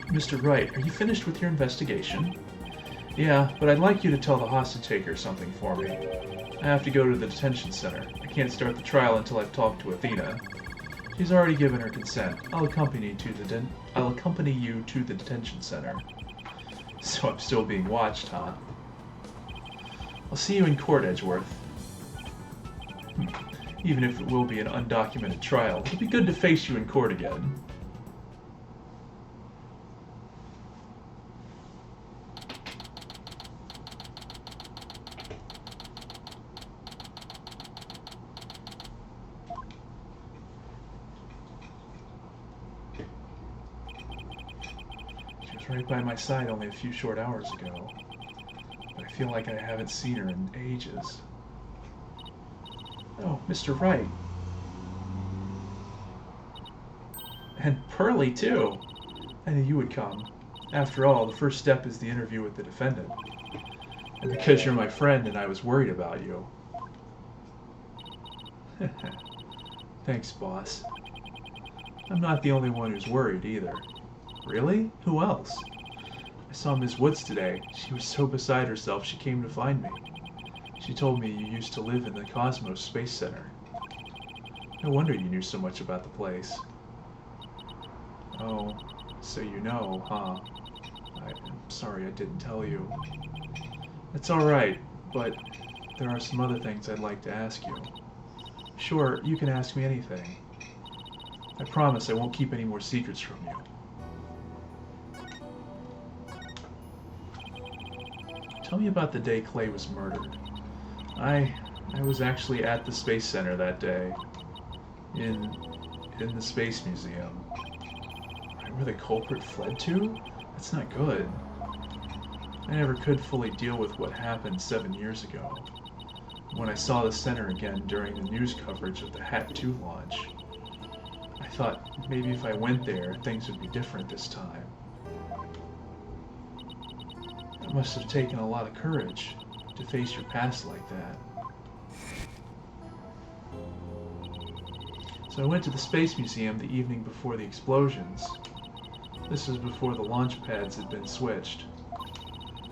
Mr. Wright, are you finished with your investigation? Yeah, but I'd like you to tell the hostage-taker something for me. I have to go to the detention center. I can't start the trial until I've talked to Athena. She's already given her consent. I'll accompany you to the detention center. So I'm still being watched, huh? I'll see you in court, Edgeworth. Even if it will be an undocumented trial, it'll be good to face you in court again. She was right by my side only a few short hours ago. But I feel like I haven't seen her in ages. Oh, Mr. Wright. And Pearlie, too. I knew you would come. After all, the first step is the interview with the defendant. And because you're my friend and I was worried about you. Thanks, boss. I'm not the only one who's worried, either. Really? Who else? I saw Miss Woods today. She was so beside herself she came to find me. She told me you used to live in the Cosmos Space Center. No wonder you knew so much about the place. Oh, so you know, huh? I'm sorry I didn't tell you. It's alright, but there are some other things I'd like to ask you. Sure, you can ask me anything. I promise I won't keep any more secrets from you. Tell me about the day Clay was murdered. I was actually at the Space Center that day. In the Space Museum. Right where the culprit fled to? That's not good. I never could fully deal with what happened 7 years ago. When I saw the center again during the news coverage of the HAT-2 launch, I thought maybe if I went there, things would be different this time. It must have taken a lot of courage to face your past like that. So I went to the Space Museum the evening before the explosions. This was before the launch pads had been switched.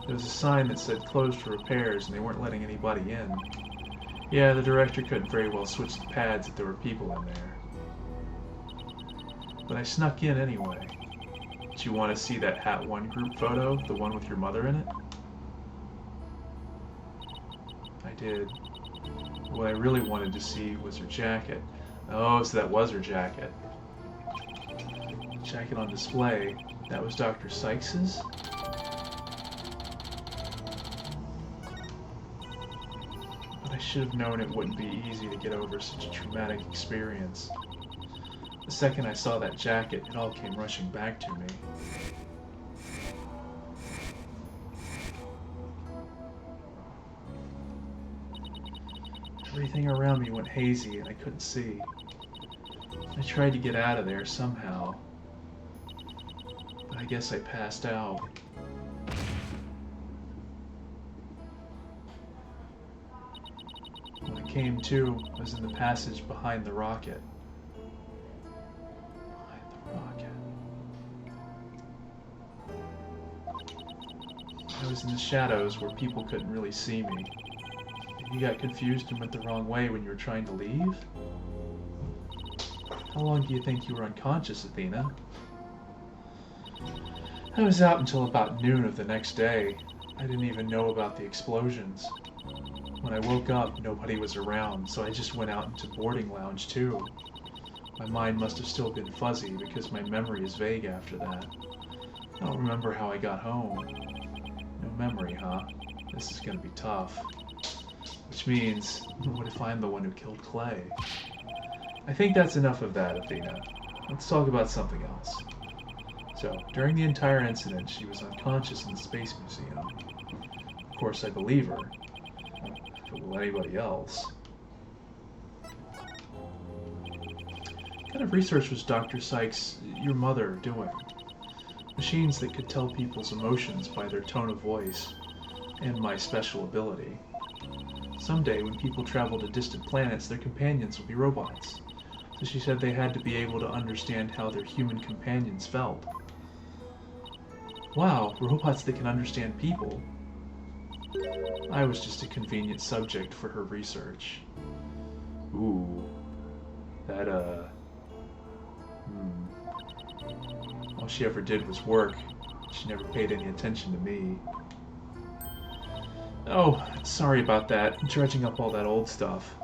There was a sign that said closed for repairs and they weren't letting anybody in. Yeah, the director couldn't very well switch the pads if there were people in there. But I snuck in anyway. Do you want to see that HAT-1 group photo, the one with your mother in it? I did. What I really wanted to see was her jacket. Oh, so that was her jacket. The jacket on display, that was Dr. Sykes's? But I should have known it wouldn't be easy to get over such a traumatic experience. The second I saw that jacket, it all came rushing back to me. Everything around me went hazy and I couldn't see. I tried to get out of there somehow, but I guess I passed out. When I came to, I was in the passage behind the rocket. I was in the shadows where people couldn't really see me. You got confused and went the wrong way when you were trying to leave? How long do you think you were unconscious, Athena? I was out until about noon of the next day. I didn't even know about the explosions. When I woke up, nobody was around, so I just went out into boarding lounge too. My mind must have still been fuzzy because my memory is vague after that. I don't remember how I got home. No memory, huh? This is gonna be tough. Which means, what if I'm the one who killed Clay? I think that's enough of that, Athena. Let's talk about something else. So, during the entire incident, she was unconscious in the Space Museum. Of course, I believe her. But will anybody else? What kind of research was Dr. Sykes, your mother, doing? Machines that could tell people's emotions by their tone of voice, and my special ability. Someday, when people travel to distant planets, their companions will be robots. So she said they had to be able to understand how their human companions felt. Wow, robots that can understand people. I was just a convenient subject for her research. Ooh. That, All she ever did was work. She never paid any attention to me. Oh, sorry about that. Dredging up all that old stuff.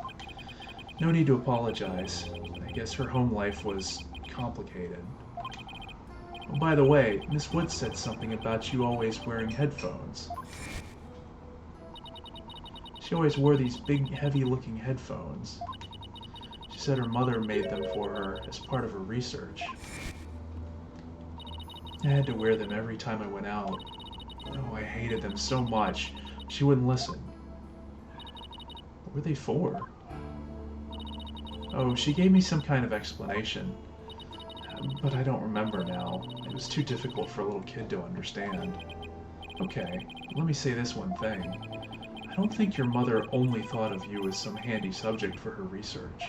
No need to apologize. I guess her home life was complicated. Oh, by the way, Miss Wood said something about you always wearing headphones. She always wore these big, heavy-looking headphones. She said her mother made them for her as part of her research. I had to wear them every time I went out. Oh, I hated them so much. She wouldn't listen. What were they for? Oh, she gave me some kind of explanation. But I don't remember now. It was too difficult for a little kid to understand. Okay, let me say this one thing. I don't think your mother only thought of you as some handy subject for her research.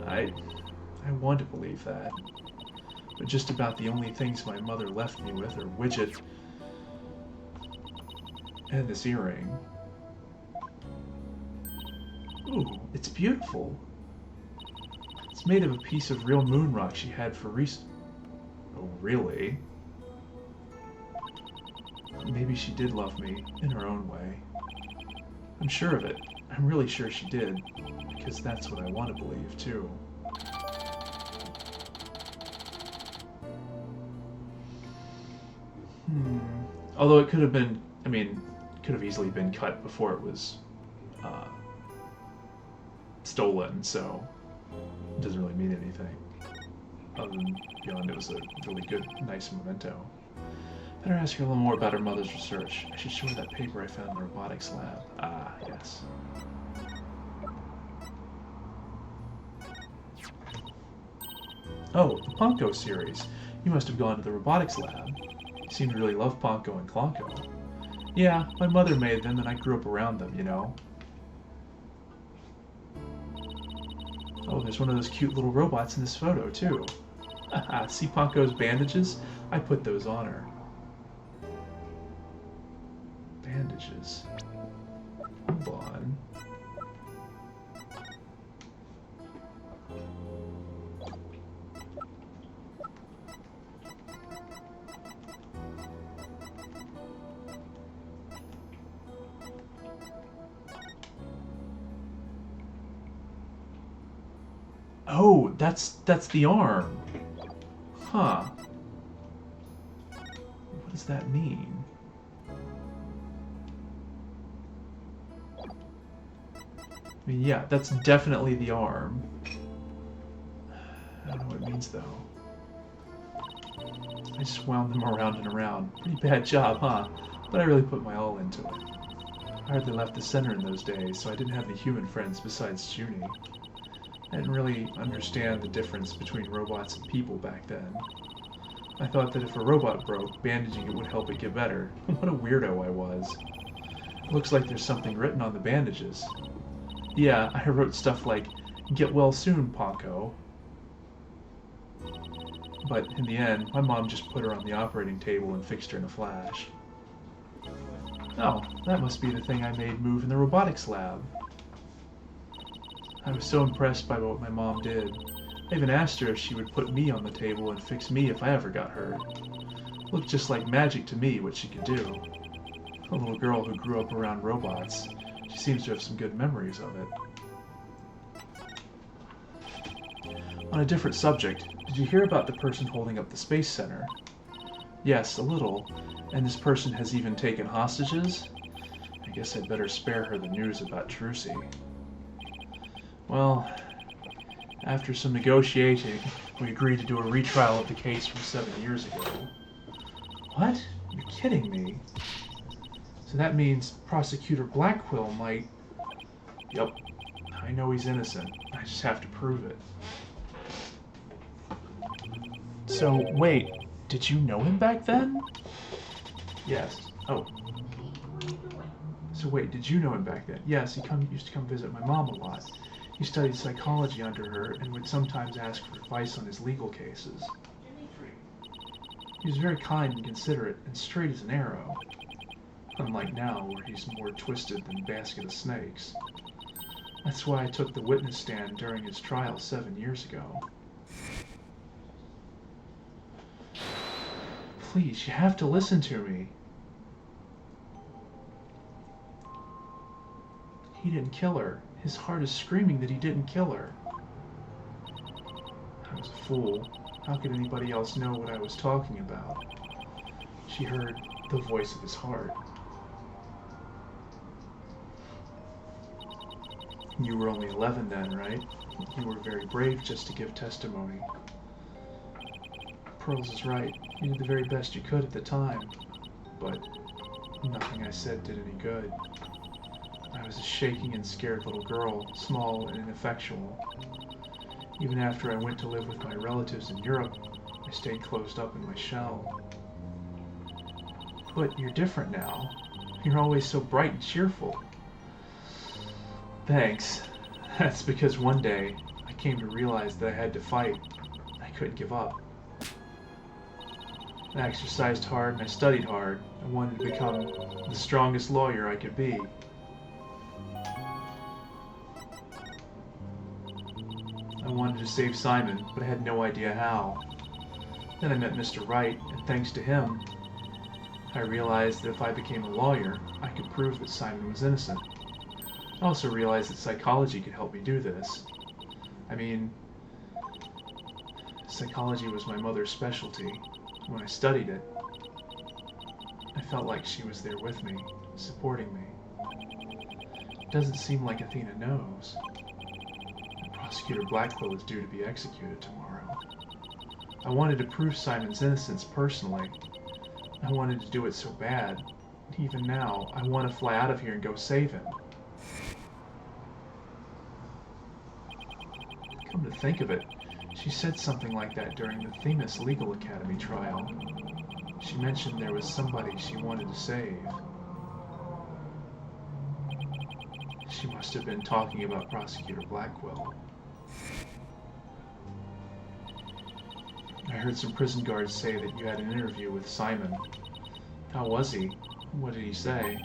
I want to believe that. But just about the only things my mother left me with are Widget and this earring. Ooh, it's beautiful. It's made of a piece of real moon rock she had for Oh, really? Maybe she did love me, in her own way. I'm sure of it. I'm really sure she did, because that's what I want to believe, too. Although it could have been, could have easily been cut before it was stolen, so it doesn't really mean anything. Other than beyond it was a really good, nice memento. Better ask her a little more about her mother's research. I should show her that paper I found in the robotics lab. Ah, yes. Oh, the Ponko series. You must have gone to the robotics lab. You seem to really love Ponko and Klonko. Yeah, my mother made them and I grew up around them, you know. Oh, there's one of those cute little robots in this photo, too. Haha, see Ponko's bandages? I put those on her. Bandages. Hold on. Oh, that's the arm. Huh. What does that mean? I mean, yeah, that's definitely the arm. I don't know what it means, though. I just wound them around and around. Pretty bad job, huh? But I really put my all into it. I hardly left the center in those days, so I didn't have any human friends besides Junie. I didn't really understand the difference between robots and people back then. I thought that if a robot broke, bandaging it would help it get better. What a weirdo I was. It looks like there's something written on the bandages. Yeah, I wrote stuff like, "Get well soon, Ponko." But in the end, my mom just put her on the operating table and fixed her in a flash. Oh, that must be the thing I made move in the robotics lab. I was so impressed by what my mom did. I even asked her if she would put me on the table and fix me if I ever got hurt. Looked just like magic to me what she could do. A little girl who grew up around robots. She seems to have some good memories of it. On a different subject, did you hear about the person holding up the Space Center? Yes, a little. And this person has even taken hostages? I guess I'd better spare her the news about Trucy. Well, after some negotiating, we agreed to do a retrial of the case from 7 years ago. What? You're kidding me. So that means Prosecutor Blackquill might... Yup. I know he's innocent. I just have to prove it. So, wait. Did you know him back then? Yes. Oh. So wait, did you know him back then? Yes, he used to come visit my mom a lot. He studied psychology under her and would sometimes ask for advice on his legal cases. He was very kind and considerate and straight as an arrow. Unlike now, where he's more twisted than a basket of snakes. That's why I took the witness stand during his trial 7 years ago. Please, you have to listen to me. He didn't kill her. His heart is screaming that he didn't kill her. I was a fool. How could anybody else know what I was talking about? She heard the voice of his heart. You were only 11 then, right? You were very brave just to give testimony. Pearls is right. You did the very best you could at the time. But nothing I said did any good. I was a shaking and scared little girl, small and ineffectual. Even after I went to live with my relatives in Europe, I stayed closed up in my shell. But you're different now. You're always so bright and cheerful. Thanks. That's because one day I came to realize that I had to fight. I couldn't give up. I exercised hard and I studied hard. I wanted to become the strongest lawyer I could be. I wanted to save Simon, but I had no idea how. Then I met Mr. Wright, and thanks to him, I realized that if I became a lawyer, I could prove that Simon was innocent. I also realized that psychology could help me do this. I mean, psychology was my mother's specialty. When I studied it, I felt like she was there with me, supporting me. It doesn't seem like Athena knows. Prosecutor Blackquill is due to be executed tomorrow. I wanted to prove Simon's innocence personally. I wanted to do it so bad. Even now, I want to fly out of here and go save him. Come to think of it, she said something like that during the Themis Legal Academy trial. She mentioned there was somebody she wanted to save. She must have been talking about Prosecutor Blackquill. I heard some prison guards say that you had an interview with Simon. How was he? What did he say?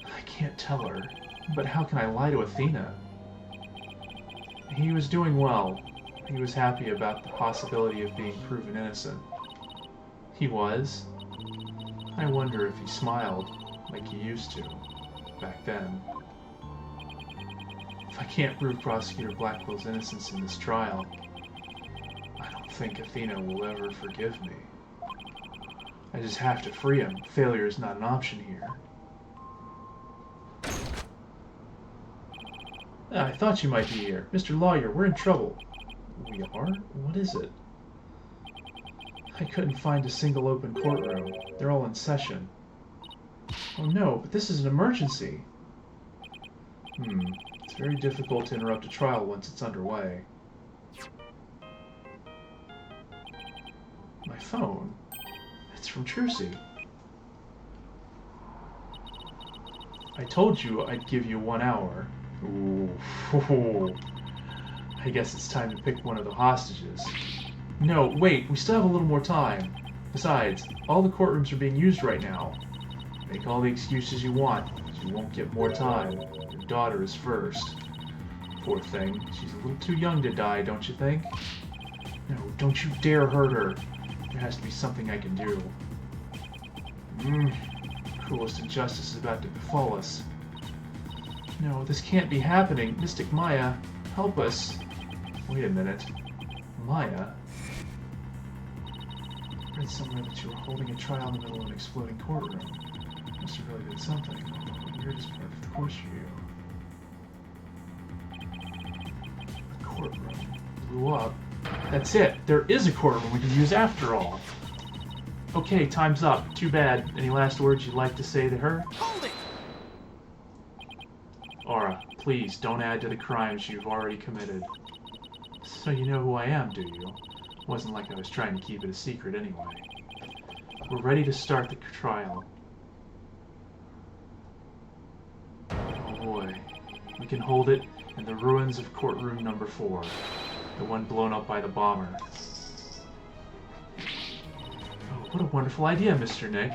I can't tell her, but how can I lie to Athena? He was doing well. He was happy about the possibility of being proven innocent. He was? I wonder if he smiled, like he used to, back then. If I can't prove Prosecutor Blackwell's innocence in this trial, I don't think Athena will ever forgive me. I just have to free him. Failure is not an option here. I thought you might be here. Mr. Lawyer, we're in trouble. We are? What is it? I couldn't find a single open courtroom. They're all in session. Oh no, but this is an emergency. It's very difficult to interrupt a trial once it's underway. My phone? It's from Trucy. I told you I'd give you 1 hour. Ooh. I guess it's time to pick one of the hostages. No, wait, we still have a little more time. Besides, all the courtrooms are being used right now. Make all the excuses you want. You won't get more time. Your daughter is first. Poor thing. She's a little too young to die, don't you think? No, don't you dare hurt her. There has to be something I can do. Cruelest injustice is about to befall us. No, this can't be happening. Mystic Maya, help us. Wait a minute. Maya? I read somewhere that you were holding a trial in the middle of an exploding courtroom. Must have really been something. The weirdest part, of course, for you. The courtroom blew up. That's it. There is a courtroom we can use after all. Okay, time's up. Too bad. Any last words you'd like to say to her? Hold it! Aura, please don't add to the crimes you've already committed. So you know who I am, do you? Wasn't like I was trying to keep it a secret anyway. We're ready to start the trial. Oh boy. We can hold it in the ruins of courtroom number 4. The one blown up by the bomber. Oh, what a wonderful idea, Mr. Nick.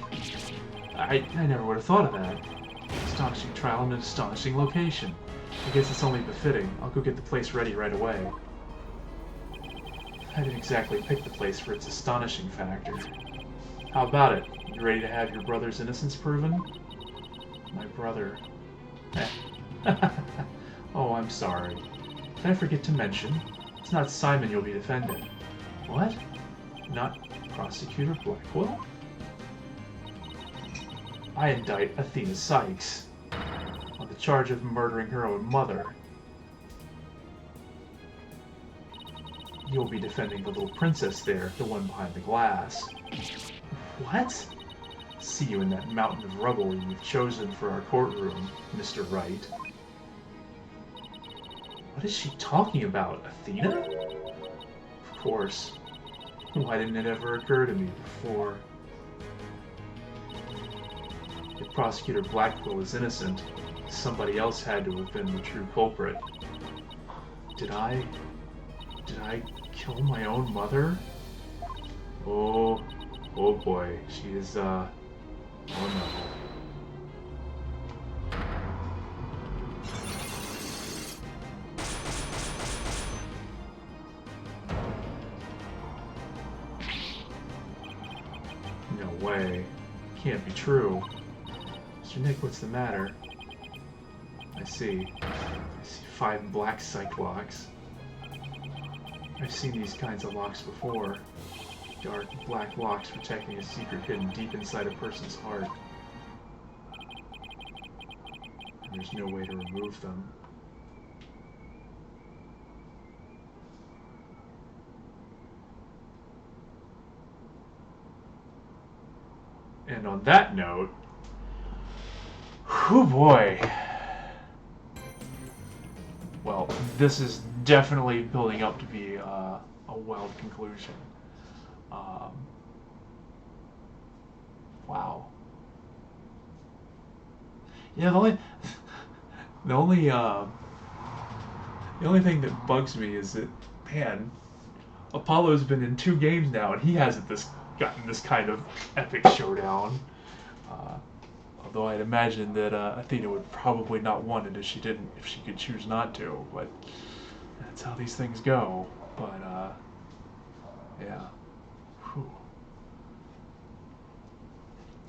I never would have thought of that. Astonishing trial in an astonishing location. I guess it's only befitting. I'll go get the place ready right away. I didn't exactly pick the place for its astonishing factor. How about it? You ready to have your brother's innocence proven? My brother... Oh, I'm sorry. Did I forget to mention? It's not Simon you'll be defending. What? Not Prosecutor Blackwell? I indict Athena Sykes on the charge of murdering her own mother. You'll be defending the little princess there, the one behind the glass. What? See you in that mountain of rubble you've chosen for our courtroom, Mr. Wright. What is she talking about? Athena? Of course. Why didn't it ever occur to me before? If Prosecutor Blackwell is innocent, somebody else had to have been the true culprit. Did I kill my own mother? Oh boy, she is, oh no. No way. Can't be true. Mr. Nick, what's the matter? I see 5 black psych locks. I've seen these kinds of locks before. Dark, black locks protecting a secret hidden deep inside a person's heart. And there's no way to remove them. And on that note, whew boy. Well, this is definitely building up to be a wild conclusion. Wow. Yeah, the only thing that bugs me is that, man, Apollo's been in 2 games now, and he hasn't gotten this kind of epic showdown. Although I'd imagine that Athena would probably not want it if she could choose not to. But that's how these things go. But yeah. Whew.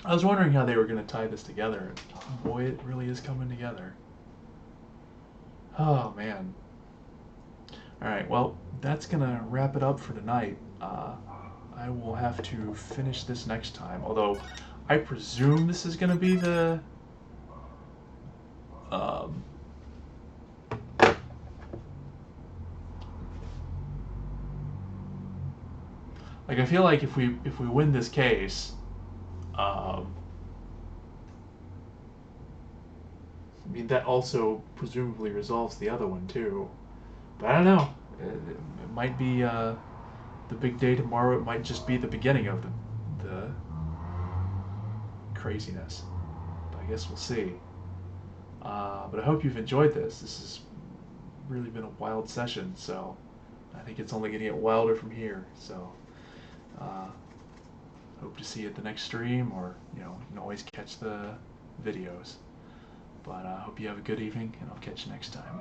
I was wondering how they were going to tie this together. Boy, it really is coming together. Oh man. Alright, well, that's going to wrap it up for tonight. I will have to finish this next time, although I presume this is going to be the like, I feel like if we win this case, I mean, that also presumably resolves the other one too. But I don't know. It might be the big day tomorrow. It might just be the beginning of the craziness. But I guess we'll see. But I hope you've enjoyed this. This has really been a wild session, so I think it's only going to get wilder from here. So hope to see you at the next stream, or you can always catch the videos. But I hope you have a good evening, and I'll catch you next time.